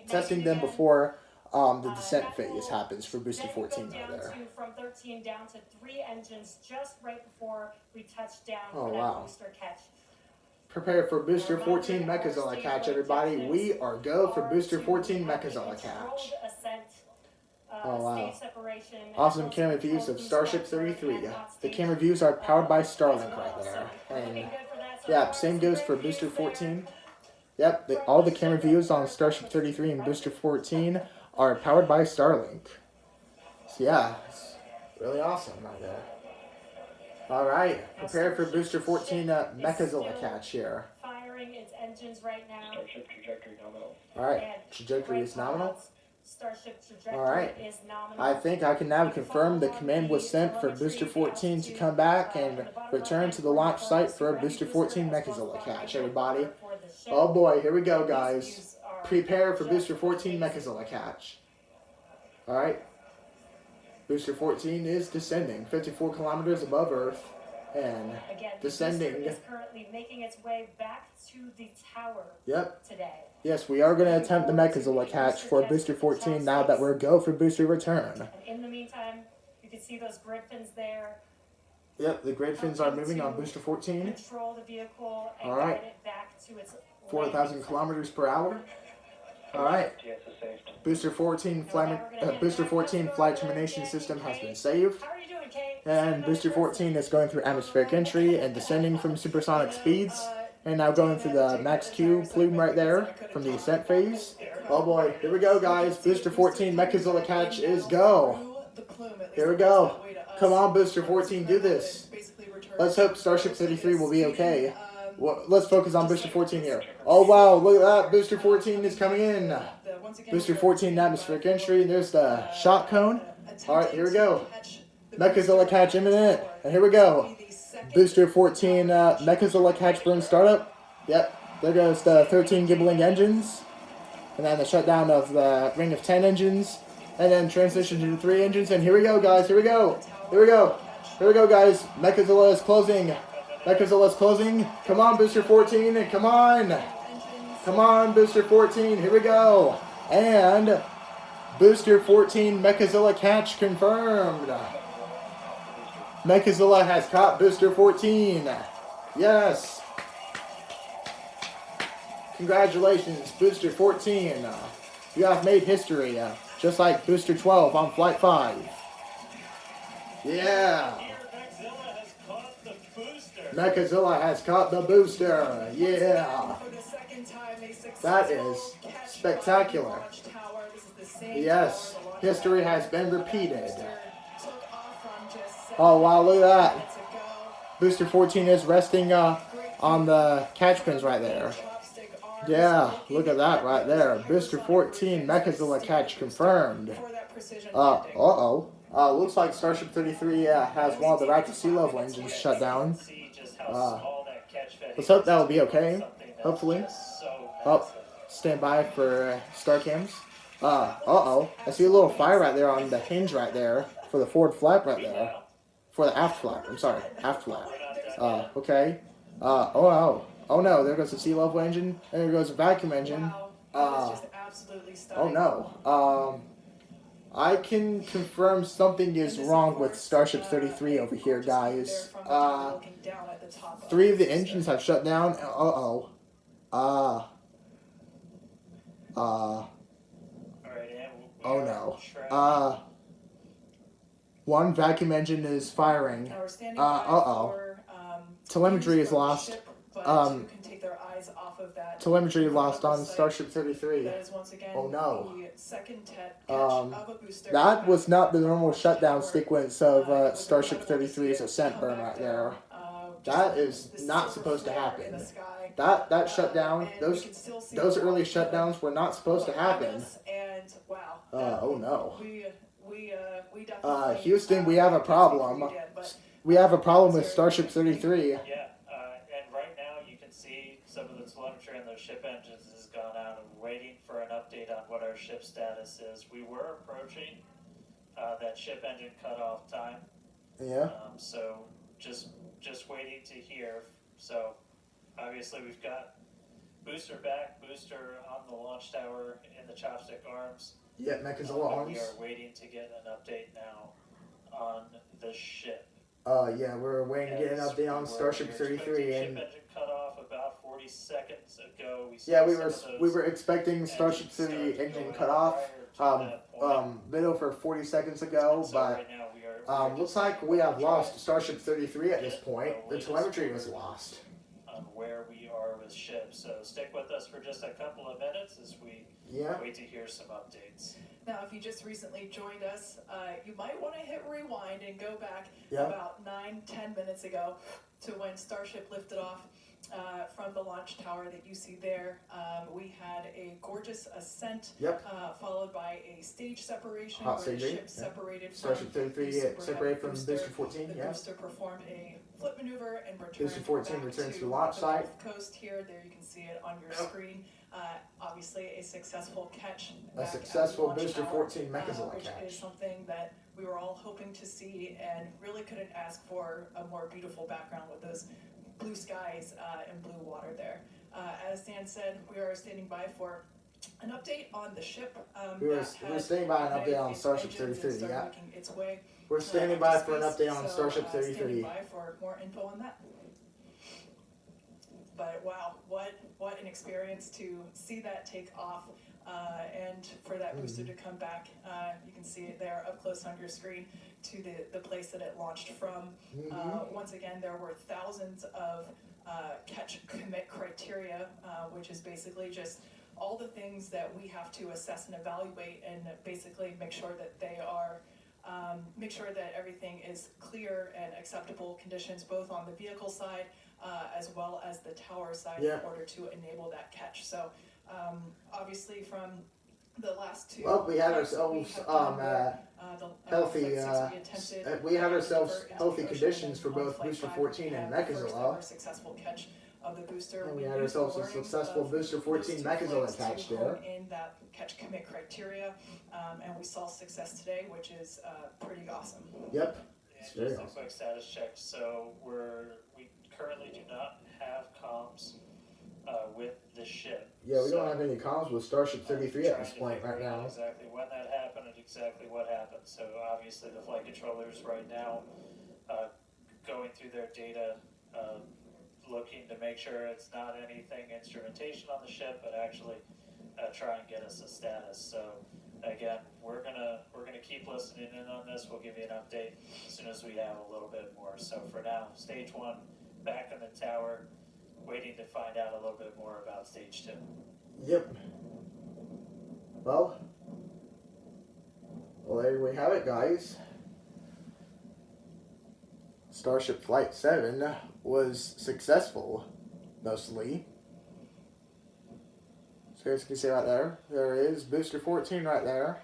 Testing them before the descent phase happens for Booster 14 right there. From 13 down to 3 engines just right before we touch down for that wow. booster catch. Prepare for Booster 14 Mechazilla catch, everybody. We are go for Booster 14 Mechazilla catch. Oh wow. Awesome camera views of Starship 33. The camera views are powered by Starlink right there. And yeah, same goes for Booster 14. Yep, all the camera views on Starship 33 and Booster 14 are powered by Starlink. So yeah, it's really awesome right there. Alright, prepare for Booster 14 Mechazilla catch here. Firing its engines right now. Starship trajectory nominal. Alright, trajectory is nominal. Starship trajectory Alright, is nominal. I think I can now confirm the command was sent for Booster 14 to come back and return to the launch site for a Booster 14 Mechazilla catch, everybody. Oh boy, here we go, guys. Prepare for Booster 14 Mechazilla catch. Alright. Booster 14 is descending 54 kilometers above Earth and descending. Is currently making its way back to the tower. Yep. Today. Yes, we are going to attempt the Mechazilla catch for Booster 14 now that we're go for Booster return. And in the meantime, you can see those grid fins there. Yep, the grid fins are moving on Booster 14. Control the vehicle and Alright. guide it back to its 4,000 kilometers per hour. Alright. Booster 14 flight termination system has been saved. How are you doing, Kate? And Booster 14 is going through atmospheric entry and descending from supersonic speeds. And now going through the max Q plume right there from the ascent phase. Oh boy, here we go, guys. Booster 14 Mechazilla catch is go. Here we go. Come on, Booster 14, do this. Let's hope Starship 33 will be okay. Well, let's focus on Booster 14 here. Oh, wow, look at that. Booster 14 is coming in. Booster 14 atmospheric entry. There's the shot cone. All right, here we go. Mechazilla catch imminent. And here we go. Booster 14 Mechazilla catch burn startup. Yep, there goes the 13 gibbling engines. And then the shutdown of the ring of 10 engines. And then transition to 3 engines. And here we go, guys. Here we go. Here we go. Here we go, guys. Mechazilla is closing. Mechazilla is closing. Come on, Booster 14. And come on. Come on, Booster 14. Here we go. And Booster 14 Mechazilla catch confirmed. Mechazilla has caught Booster 14. Yes. Congratulations, Booster 14. You have made history, just like Booster 12 on Flight 5. Yeah. Mechazilla has caught the booster. Yeah. That is spectacular. Yes, history has been repeated. Oh, wow, look at that. Booster 14 is resting on the catch pins right there. Yeah, look at that right there. Booster 14 Mechazilla catch confirmed. Looks like Starship 33 has one of the Raptor sea level engines shut down. Let's hope that will be okay. Hopefully. Oh, stand by for star cams. I see a little fire right there on the hinge right there for the forward flap right there. For the aft flap. I'm sorry, aft flap. Okay. Oh no, there goes the sea level engine, and there goes the vacuum engine. Oh no. I can confirm something is wrong with Starship 33 over here, guys. 3 of the engines have shut down. Oh no. 1 vacuum engine is firing. Telemetry is lost. Telemetry lost on Starship 33. Oh no. That was not the normal shutdown sequence of Starship 33's ascent burn right there. That is not supposed to happen. That shutdown, those early shutdowns were not supposed to happen. Oh no. Houston, we have a problem. We have a problem with Starship 33. Yeah, and right now you can see some of the telemetry on those ship engines has gone out, and we're waiting for an update on what our ship status is. We were approaching that ship engine cutoff time. Yeah. So just waiting to hear. So obviously we've got booster back, booster on the launch tower in the chopstick arms. Yeah, Mechazilla arms. We are waiting to get an update now on the ship. Yeah, we're waiting to get an update on Starship 33, and ship engine cut off about 40 seconds ago. We were expecting Starship 30 engine cut off bit over 40 seconds ago, but looks like we have lost Starship 33 at this point. The telemetry was lost. On where we are with ships, so stick with us for just a couple of minutes as we wait to hear some updates. Now, if you just recently joined us, you might want to hit rewind and go back about 9-10 minutes ago to when Starship lifted off from the launch tower that you see there. We had a gorgeous ascent, followed by a stage separation where the ship separated Starship 33 separated from Booster 14. The booster performed a flip maneuver and returned Booster 14 returns to the launch the site. Gulf Coast here. There you can see it on your screen. Obviously, a successful catch. A successful Booster 14 Mechazilla catch. Which is something that we were all hoping to see and really couldn't ask for a more beautiful background with those blue skies and blue water there. As Dan said, we are standing by for an update on the ship. We're standing by an update on Starship 33. Yeah. Its way, We're standing by for an update on Starship Standing 33. by for more info on that. But wow, what an experience to see that take off and for that booster to come back. You can see it there up close on your screen to the place that it launched from. Once again, there were thousands of catch commit criteria, which is basically just all the things that we have to assess and evaluate and basically make sure that they are make sure that everything is clear and acceptable conditions, both on the vehicle side as well as the tower side, Yeah. in order to enable that catch. So obviously from the last two, Well, we had flights that we ourselves have done where, healthy. Flight 6 we attempted, We had to ourselves divert into healthy the ocean, conditions for and on both Flight Booster 5 14 we and had the first Mechazilla. ever successful catch of the booster. And we We had used the ourselves a learnings successful of Booster those 14 two Mechazilla flights catch to there. hone in that catch commit criteria, and we saw success today, which is pretty awesome. Yep. And very just a awesome. quick status check. So we currently do not have comms with the ship. Yeah, we So, don't have any comms with Starship 33 at trying this to point figure right out now. exactly when that happened and exactly what happened. So obviously the flight controllers right now going through their data, looking to make sure it's not anything instrumentation on the ship, but actually try and get us a status. So again, we're gonna keep listening in on this. We'll give you an update as soon as we have a little bit more. So for now, stage 1 back in the tower, waiting to find out a little bit more about stage 2. Yep. Well, there we have it, guys. Starship Flight 7 was successful, mostly. So as you can see right there is Booster 14 right there.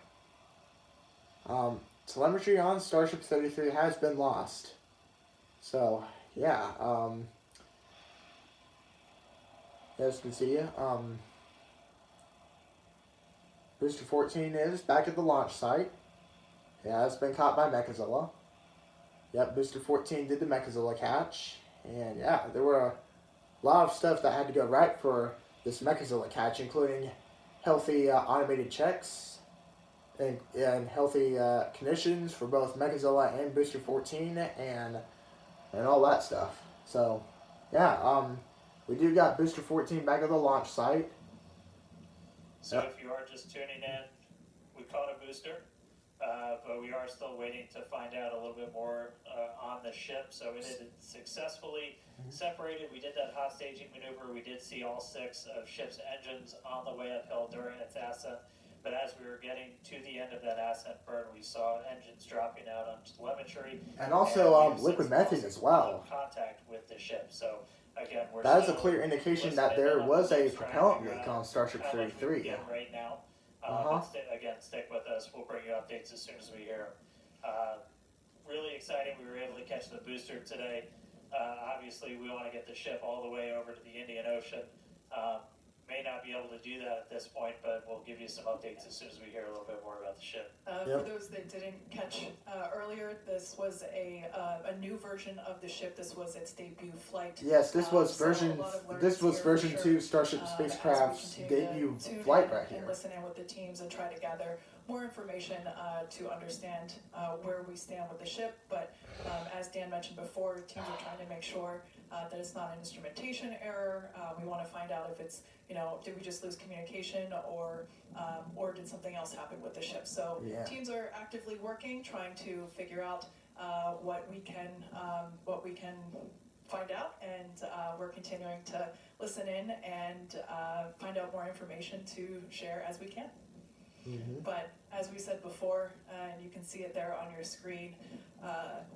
Telemetry on Starship 33 has been lost. So, yeah, as you can see, Booster 14 is back at the launch site. It has been caught by Mechazilla. Yep, Booster 14 did the Mechazilla catch. And yeah, there were a lot of stuff that had to go right for this Mechazilla catch, including healthy automated checks and healthy conditions for both Mechazilla and Booster 14 and all that stuff. So, yeah, we do got Booster 14 back at the launch site. So if you are just tuning in, we caught a booster, but we are still waiting to find out a little bit more on the ship. So it had successfully separated. We did that hot staging maneuver. We did see all 6 of ship's engines on the way uphill during its ascent. But as we were getting to the end of that ascent burn, we saw engines dropping out on telemetry. And also we liquid since methane lost as well. Contact with the ship. So again, we're That is a still clear indication that listening in there on was the a news, trying to propellant figure leak out on Starship how much we can 33. get right now. Uh-huh. But again, stick with us. We'll bring you updates as soon as we hear them. Really exciting. We were able to catch the booster today. Obviously, we want to get the ship all the way over to the Indian Ocean. May not be able to do that at this point, but we'll give you some updates as soon as we hear a little bit more about the ship. For those that didn't catch earlier, this was a new version of the ship. This was its debut flight. Yes, this was So a version. lot of learnings This was here for version sure, 2 Starship as we spacecraft's continue to debut tune flight in right and here. listen in with the teams and try to gather more information to understand where we stand with the ship. But as Dan mentioned before, teams are trying to make sure that it's not an instrumentation error. We want to find out if it's, did we just lose communication or did something else happen with the ship? So Yeah. teams are actively working, trying to figure out what we can find out, and we're continuing to listen in and find out more information to share as we can. Mm-hmm. But as we said before, and you can see it there on your screen,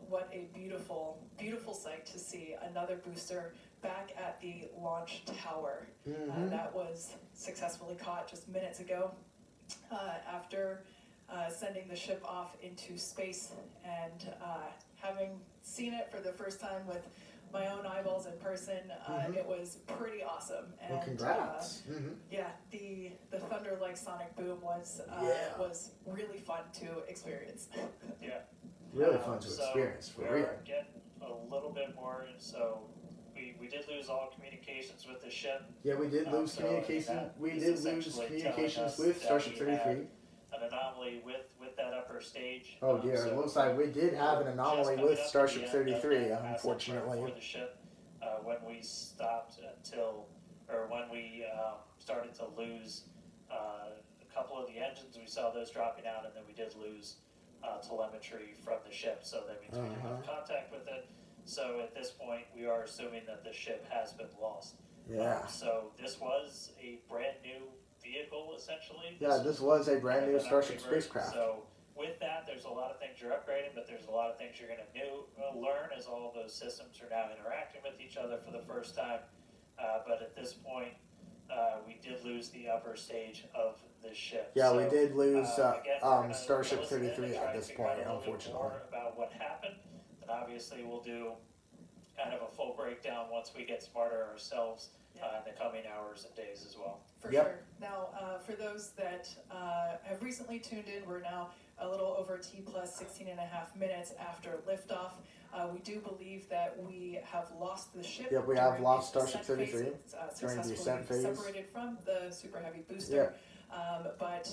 what a beautiful, beautiful sight to see another booster back at the launch tower. Mm-hmm. That was successfully caught just minutes ago after sending the ship off into space, and having seen it for the first time with my own eyeballs in person, it was pretty awesome. And, Well, congrats. yeah, the thunder-like sonic boom was really fun to experience. Yeah. Really fun to So experience, for we're real. getting a little bit more. So we did lose all communications with the ship. Yeah, we did lose So communication. that We is did lose essentially telling communications us with that Starship we had 33. An anomaly with that upper stage. Oh dear, So it looks like we did have an we're anomaly just coming with up to Starship the end of 33, that ascent unfortunately. for the ship, when we stopped when we started to lose a couple of the engines, we saw those dropping out, and then we did lose telemetry from the ship. So that means we didn't have contact with it. So at this point, we are assuming that the ship has been lost. Yeah. So this was a brand new vehicle, essentially. Yeah, this was a brand new an Starship upgrade version. spacecraft. So with that, there's a lot of things you're upgrading, but there's a lot of things you're going to learn as all of those systems are now interacting with each other for the first time. But at this point, we did lose the upper stage of the ship. Yeah, so, we did lose again, Starship 33 at this point, unfortunately. More about what happened, and obviously we'll do kind of a full breakdown once we get smarter ourselves in the coming hours and days as well. For sure. Now, for those that have recently tuned in, we're now a little over T plus 16 and a half minutes after liftoff. We do believe that we have lost the ship. Yep, we have lost Starship 33 during the ascent phase. Separated from the Super Heavy booster. But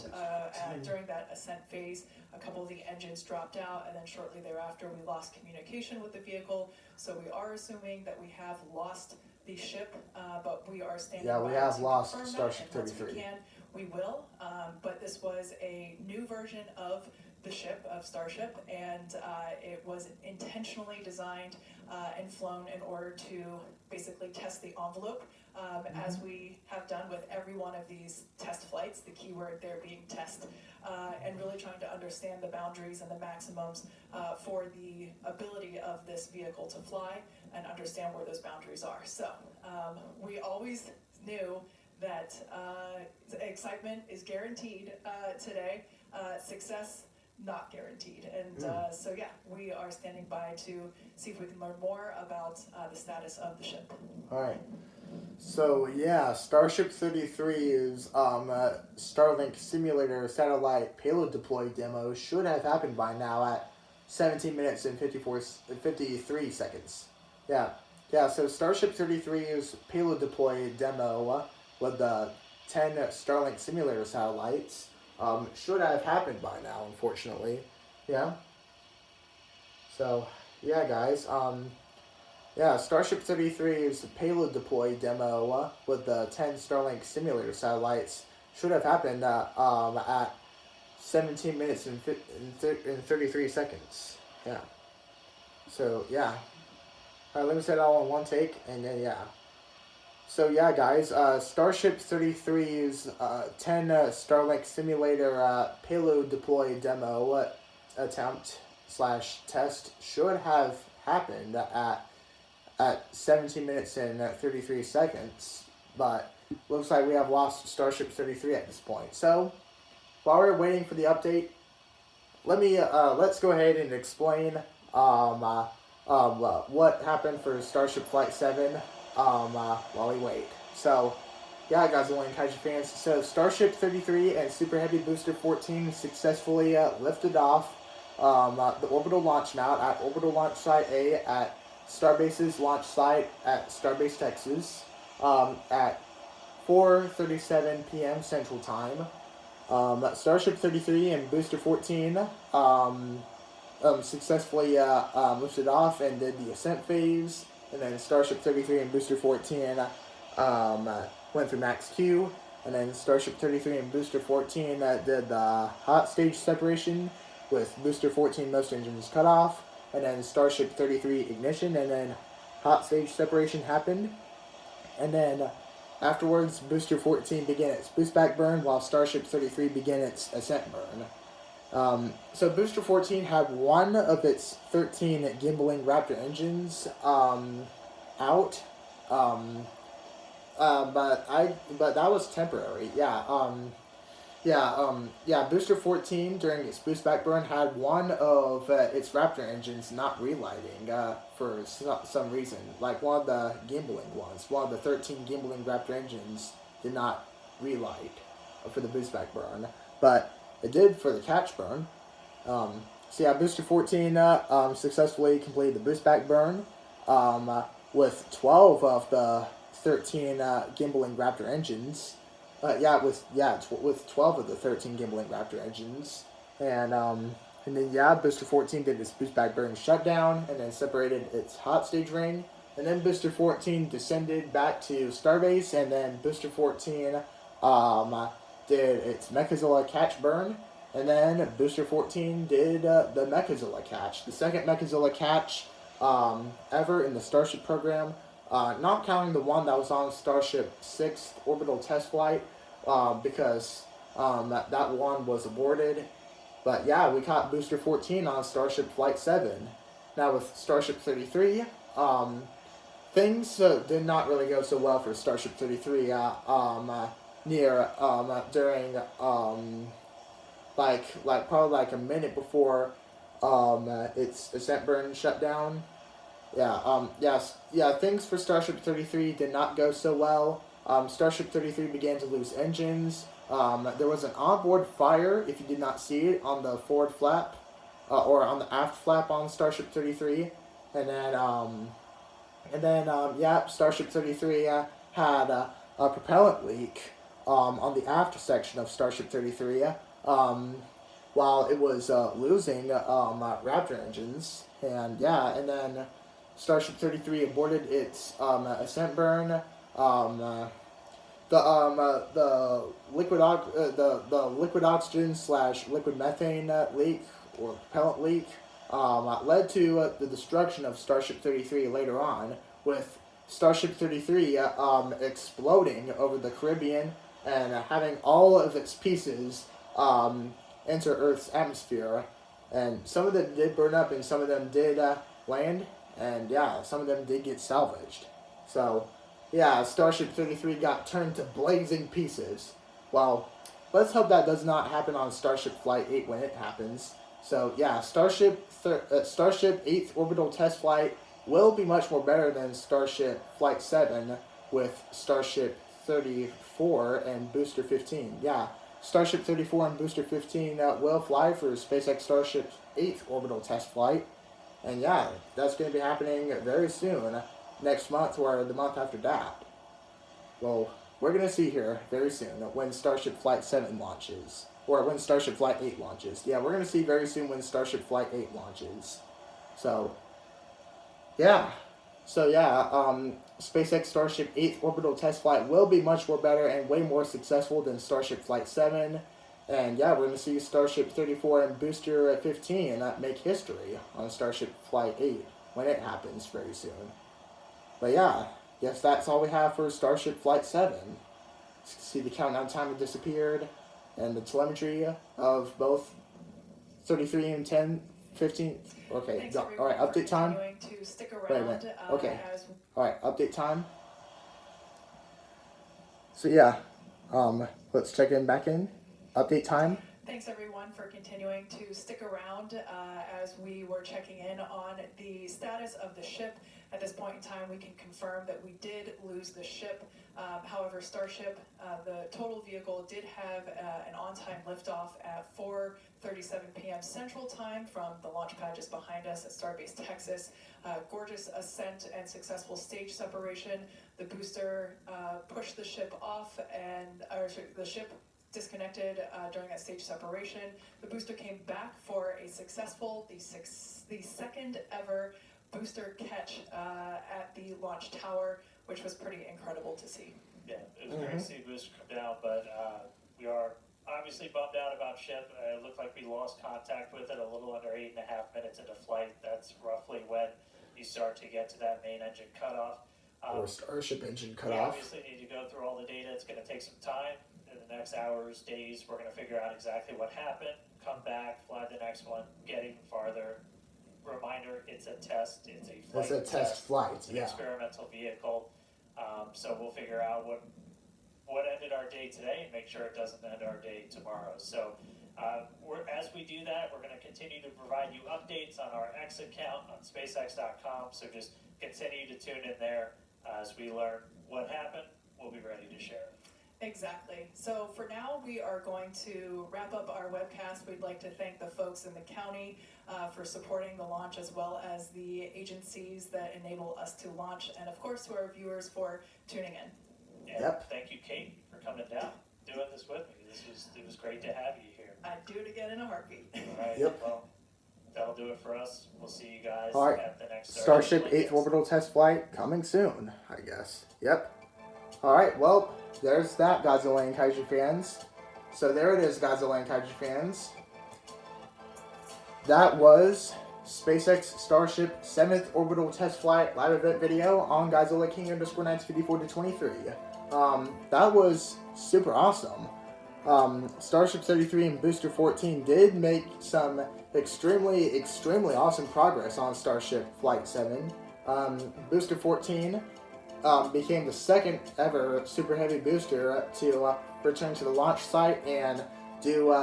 during that ascent phase, a couple of the engines dropped out, and then shortly thereafter we lost communication with the vehicle. So we are assuming that we have lost the ship, but we are standing by. Yeah, we have to lost confirm Starship that, and once 33. we can, we will. But this was a new version of the ship, of Starship, and it was intentionally designed and flown in order to basically test the envelope, as we have done with every one of these test flights, the keyword there being test, and really trying to understand the boundaries and the maximums for the ability of this vehicle to fly and understand where those boundaries are. So we always knew that excitement is guaranteed today, success not guaranteed. And so yeah, we are standing by to see if we can learn more about the status of the ship. All right. So yeah, Starship 33's Starlink simulator satellite payload deploy demo should have happened by now at 17 minutes and 53 seconds. Yeah. So Starship 33's payload deploy demo with the 10 Starlink simulator satellites should have happened by now, unfortunately. Yeah. So yeah, guys. Yeah, Starship 33's payload deploy demo with the 10 Starlink simulator satellites should have happened at 17 minutes and 33 seconds. Yeah. So, yeah. Alright, let me say that all in one take, and then, yeah. So, yeah, guys, Starship 33's 10 Starlink simulator payload deploy demo attempt / test should have happened at 17 minutes and 33 seconds, but looks like we have lost Starship 33 at this point. So, while we're waiting for the update, let's go ahead and explain what happened for Starship Flight 7 while we wait. So, yeah, Godzilla and Kaiju fans, so Starship 33 and Super Heavy Booster 14 successfully lifted off the orbital launch mount at Orbital Launch Site A at Starbase's launch site at Starbase, Texas, at 4:37 p.m. Central Time. Starship 33 and Booster 14 successfully lifted off and did the ascent phase, and then Starship 33 and Booster 14 went through max Q, and then Starship 33 and Booster 14 did the hot stage separation with Booster 14 most engines cut off. And then Starship 33 ignition, and then hot stage separation happened. And then afterwards, Booster 14 began its boost back burn, while Starship 33 began its ascent burn. So Booster 14 had one of its 13 gimbaling Raptor engines out, but that was temporary. Booster 14 during its boost back burn had one of its Raptor engines not relighting for some reason. Like one of the gimbaling ones, one of the 13 gimbaling Raptor engines did not relight for the boost back burn, but it did for the catch burn. Booster 14 successfully completed the boost back burn with 12 of the 13 gimbaling Raptor engines. With 12 of the 13 gimbaling Raptor engines, and then Booster 14 did its boost back burn shutdown, and then separated its hot stage ring, and then Booster 14 descended back to Starbase, and then Booster 14 did its Mechazilla catch burn, and then Booster 14 did the Mechazilla catch, the second Mechazilla catch ever in the Starship program. Not counting the one that was on Starship 6 orbital test flight, because that one was aborted But yeah, we caught Booster 14 on Starship Flight 7. Now with Starship 33, things did not really go so well for Starship 33 during like probably like a minute before its ascent burn shut down. Things for Starship 33 did not go so well. Starship 33 began to lose engines. There was an onboard fire, if you did not see it, on the forward flap, or on the aft flap on Starship 33. Starship 33 had a propellant leak on the aft section of Starship 33 while it was losing Raptor engines. And then Starship 33 aborted its ascent burn. The liquid oxygen / liquid methane leak or propellant leak led to the destruction of Starship 33 later on, with Starship 33 exploding over the Caribbean and having all of its pieces enter Earth's atmosphere. And some of them did burn up and some of them did land, and some of them did get salvaged. So Starship 33 got turned to blazing pieces. Well, let's hope that does not happen on Starship Flight 8 when it happens. So Starship 8th Orbital Test Flight will be much more better than Starship Flight 7 with Starship 34 and Booster 15. Starship 34 and Booster 15 will fly for SpaceX Starship's 8th Orbital Test Flight. And that's going to be happening very soon, next month or the month after that. Well, we're going to see here very soon when Starship Flight 7 launches. Or when Starship Flight 8 launches. We're going to see very soon when Starship Flight 8 launches. SpaceX Starship 8th Orbital Test Flight will be much more better and way more successful than Starship Flight 7. And we're going to see Starship 34 and Booster 15 make history on Starship Flight 8 when it happens very soon. But yes, that's all we have for Starship Flight 7. See the countdown timer disappeared, and the telemetry of both 33 and 10, 15. Okay, all right, update time. To stick around, wait a minute. Okay, all right, update time. So let's check in back in. Update time. Thanks everyone for continuing to stick around as we were checking in on the status of the ship. At this point in time, we can confirm that we did lose the ship. However, Starship, the total vehicle, did have an on-time liftoff at 4:37 p.m. Central Time from the launch pad just behind us at Starbase Texas. Gorgeous ascent and successful stage separation. The booster pushed the ship off, the ship disconnected during that stage separation. The booster came back for a successful, the second ever booster catch at the launch tower, which was pretty incredible to see. Yeah, it was great to see the booster come down, but we are obviously bummed out about ship. It looked like we lost contact with it a little under 8.5 minutes into flight. That's roughly when you start to get to that main engine cutoff. Or Starship engine We cutoff. obviously need to go through all the data. It's going to take some time. In the next hours, days, we're going to figure out exactly what happened, come back, fly the next one, get even farther. Reminder, it's a test. It's a flight. It's a test flight, It's an experimental vehicle. So we'll figure out what ended our day today and make sure it doesn't end our day tomorrow. So as we do that, we're going to continue to provide you updates on our X account on SpaceX.com. So just continue to tune in there as we learn what happened. We'll be ready to share it. Exactly. So for now, we are going to wrap up our webcast. We'd like to thank the folks in the county for supporting the launch, as well as the agencies that enable us to launch, and of course to our viewers for tuning in. And thank you, Kate, for coming down, doing this with me. It was great to have you here. I'd do it again in a heartbeat. All right. Yep. Well, that'll do it for us. We'll see you guys All right. at the next Starship 8th Orbital Test Flight coming soon, I guess. Yep. All right, well, there's that, Godzilla and Kaiju fans. So there it is, Godzilla and Kaiju fans. That was SpaceX Starship 7th Orbital Test Flight live event video on Godzilla King _954 to 23. That was super awesome. Starship 33 and Booster 14 did make some extremely awesome progress on Starship Flight 7. Booster 14 became the second ever Super Heavy booster to return to the launch site and do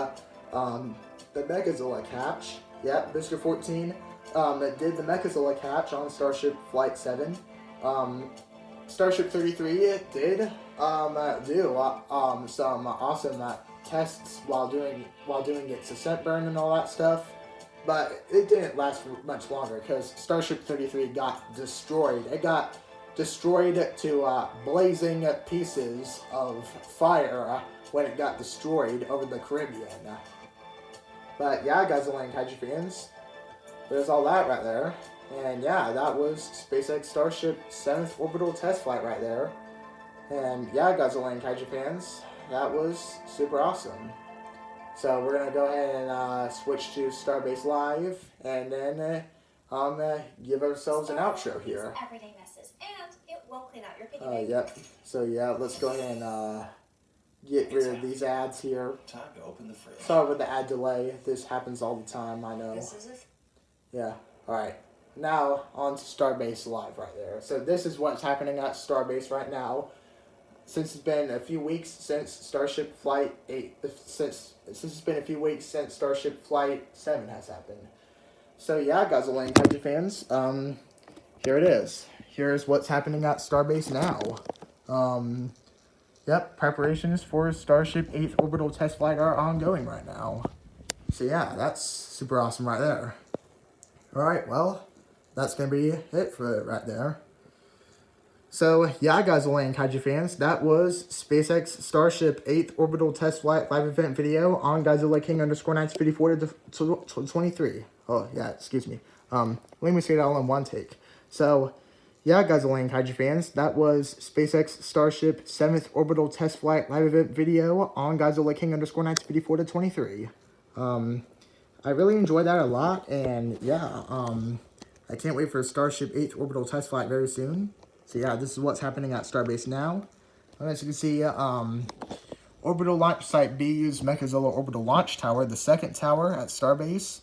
the Megazilla catch. Yeah, Booster 14 did the Megazilla catch on Starship Flight 7. Starship 33 did do some awesome tests while doing its ascent burn and all that stuff, but it didn't last for much longer because Starship 33 got destroyed. It got destroyed to blazing pieces of fire when it got destroyed over the Caribbean. But yeah, Godzilla and Kaiju fans, there's all that right there. And yeah, that was SpaceX Starship 7th orbital test flight right there. And yeah, Godzilla and Kaiju fans, that was super awesome. So we're going to go ahead and switch to Starbase Live and then give ourselves an outro here. Everyday messes, and it won't clean out your piggy bank. Yep. So yeah, let's go ahead and get rid of these ads here. Time to open the fridge. Sorry with the ad delay. This happens all the time, I know. This is it. Yeah. Alright. Now, on to Starbase Live right there. So this is what's happening at Starbase right now. Since it's been a few weeks since Starship Flight 8... Since it's been a few weeks since Starship Flight 7 has happened. So yeah, Godzilla and Kaiju fans, here it is. Here's what's happening at Starbase now. Yep, preparations for Starship 8th orbital test flight are ongoing right now. So yeah, that's super awesome right there. Alright, well, that's going to be it for it right there. So, yeah, Godzilla and Kaiju fans, that was SpaceX Starship 8th Orbital Test Flight live event video on Godzilla King _954 to 23. Oh, yeah, excuse me. Let me say that all in one take. So, yeah, Godzilla and Kaiju fans, that was SpaceX Starship 7th Orbital Test Flight live event video on Godzilla King _954 to 23. I really enjoyed that a lot, and yeah, I can't wait for Starship 8th Orbital Test Flight very soon. So yeah, this is what's happening at Starbase now. As you can see, Orbital Launch Site B used Megazilla Orbital Launch Tower, the second tower at Starbase.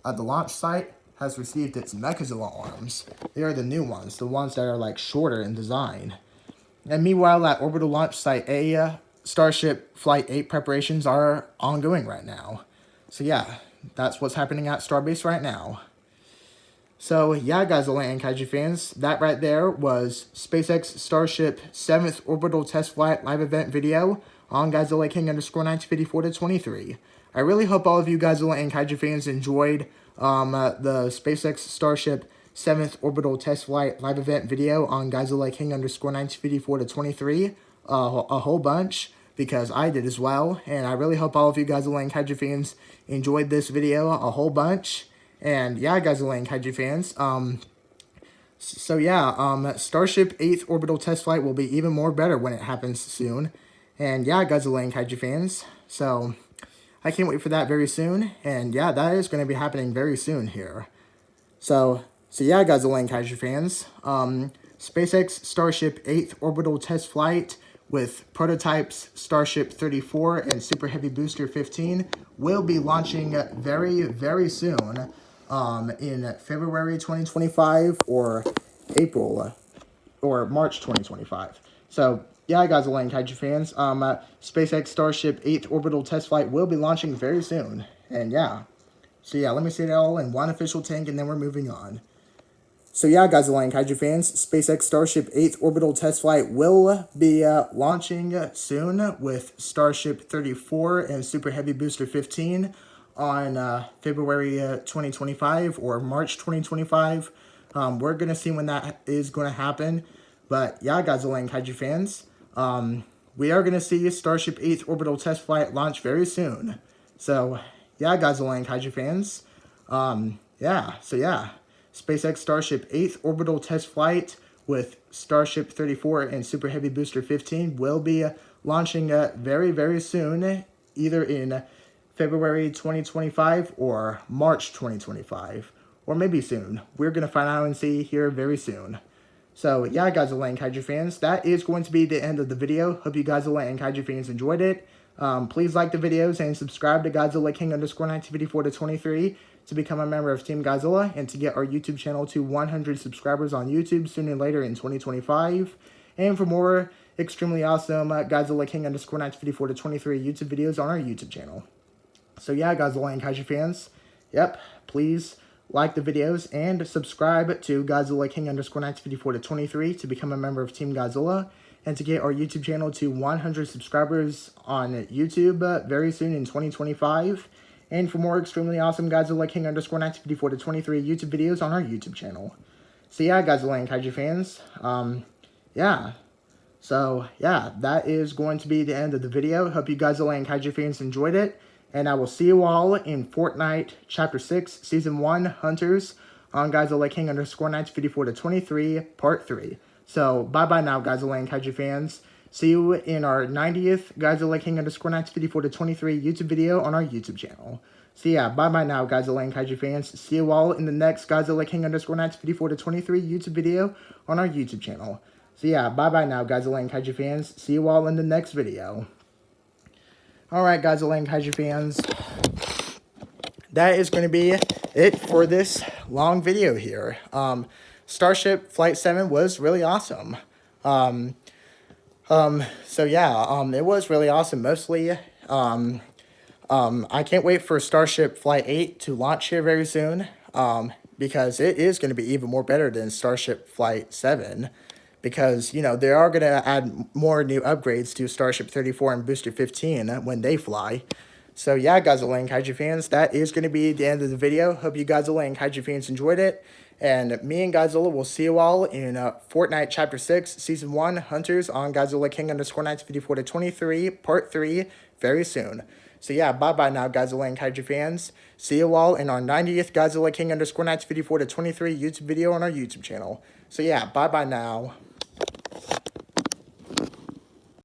The launch site has received its Megazilla arms. They are the new ones, the ones that are like shorter in design. And meanwhile, at Orbital Launch Site A, Starship Flight 8 preparations are ongoing right now. So yeah, that's what's happening at Starbase right now. So yeah, Godzilla and Kaiju fans, that right there was SpaceX Starship 7th Orbital Test Flight live event video on Godzilla King _954 to 23. I really hope all of you Godzilla and Kaiju fans enjoyed the SpaceX Starship 7th Orbital Test Flight live event video on Godzilla King _954 to 23 a whole bunch, because I did as well, and I really hope all of you Godzilla and Kaiju fans enjoyed this video a whole bunch. And yeah, Godzilla and Kaiju fans, so yeah, Starship 8th Orbital Test Flight will be even more better when it happens soon. And yeah, Godzilla and Kaiju fans, so I can't wait for that very soon. And yeah, that is going to be happening very soon here. So yeah, Godzilla and Kaiju fans, SpaceX Starship 8th Orbital Test Flight with prototypes Starship 34 and Super Heavy Booster 15 will be launching very, very soon. In February 2025 or April or March 2025. So yeah, Godzilla and Kaiju fans, SpaceX Starship 8th Orbital Test Flight will be launching very soon. And yeah, so yeah, let me say that all in one official tank and then we're moving on. So yeah, Godzilla and Kaiju fans, SpaceX Starship 8th Orbital Test Flight will be launching soon with Starship 34 and Super Heavy Booster 15 on February 2025 or March 2025. We're going to see when that is going to happen. But yeah, Godzilla and Kaiju fans, we are going to see Starship 8th Orbital Test Flight launch very soon. So yeah, Godzilla and Kaiju fans, yeah, so yeah, SpaceX Starship 8th Orbital Test Flight with Starship 34 and Super Heavy Booster 15 will be launching very, very soon, either in February 2025 or March 2025, or maybe soon. We're going to find out and see here very soon. So yeah, Godzilla and Kaiju fans, that is going to be the end of the video. Hope you Godzilla and Kaiju fans enjoyed it. Please like the videos and subscribe to Godzilla King underscore 1954 to 23 to become a member of Team Godzilla and to get our YouTube channel to 100 subscribers on YouTube sooner or later in 2025. And for more extremely awesome Godzilla King underscore 1954 to 23 YouTube videos on our YouTube channel. So yeah, Godzilla and Kaiju fans, yep, please like the videos and subscribe to Godzilla King underscore 1954 to 23 to become a member of Team Godzilla and to get our YouTube channel to 100 subscribers on YouTube very soon in 2025. And for more extremely awesome Godzilla King underscore 1954 to 23 YouTube videos on our YouTube channel. So yeah, Godzilla and Kaiju fans, yeah. So yeah, that is going to be the end of the video. Hope you Godzilla and Kaiju fans enjoyed it. And I will see you all in Fortnite Chapter 6, Season 1, Hunters, on Godzilla King underscore 1954 to 23, Part 3. So, bye-bye now, Godzilla and Kaiju fans. See you in our 90th Godzilla King underscore 1954 to 23 YouTube video on our YouTube channel. So yeah, bye-bye now, Godzilla and Kaiju fans. See you all in the next Godzilla King underscore 1954 to 23 YouTube video on our YouTube channel. So yeah, bye-bye now, Godzilla and Kaiju fans. See you all in the next video. Alright, Godzilla and Kaiju fans, that is going to be it for this long video here. Starship Flight 7 was really awesome. So yeah, it was really awesome. Mostly, I can't wait for Starship Flight 8 to launch here very soon, because it is going to be even more better than Starship Flight 7. Because, you know, they are going to add more new upgrades to Starship 34 and Booster 15 when they fly. So, yeah, Godzilla and Kaiju fans, that is going to be the end of the video. Hope you Godzilla and Kaiju fans enjoyed it. And me and Godzilla will see you all in Fortnite Chapter 6, Season 1, Hunters, on Godzilla King underscore 1954 to 23, Part 3, very soon. So, yeah, bye-bye now, Godzilla and Kaiju fans. See you all in our 90th Godzilla King underscore 1954 to 23 YouTube video on our YouTube channel. So, yeah, bye-bye now.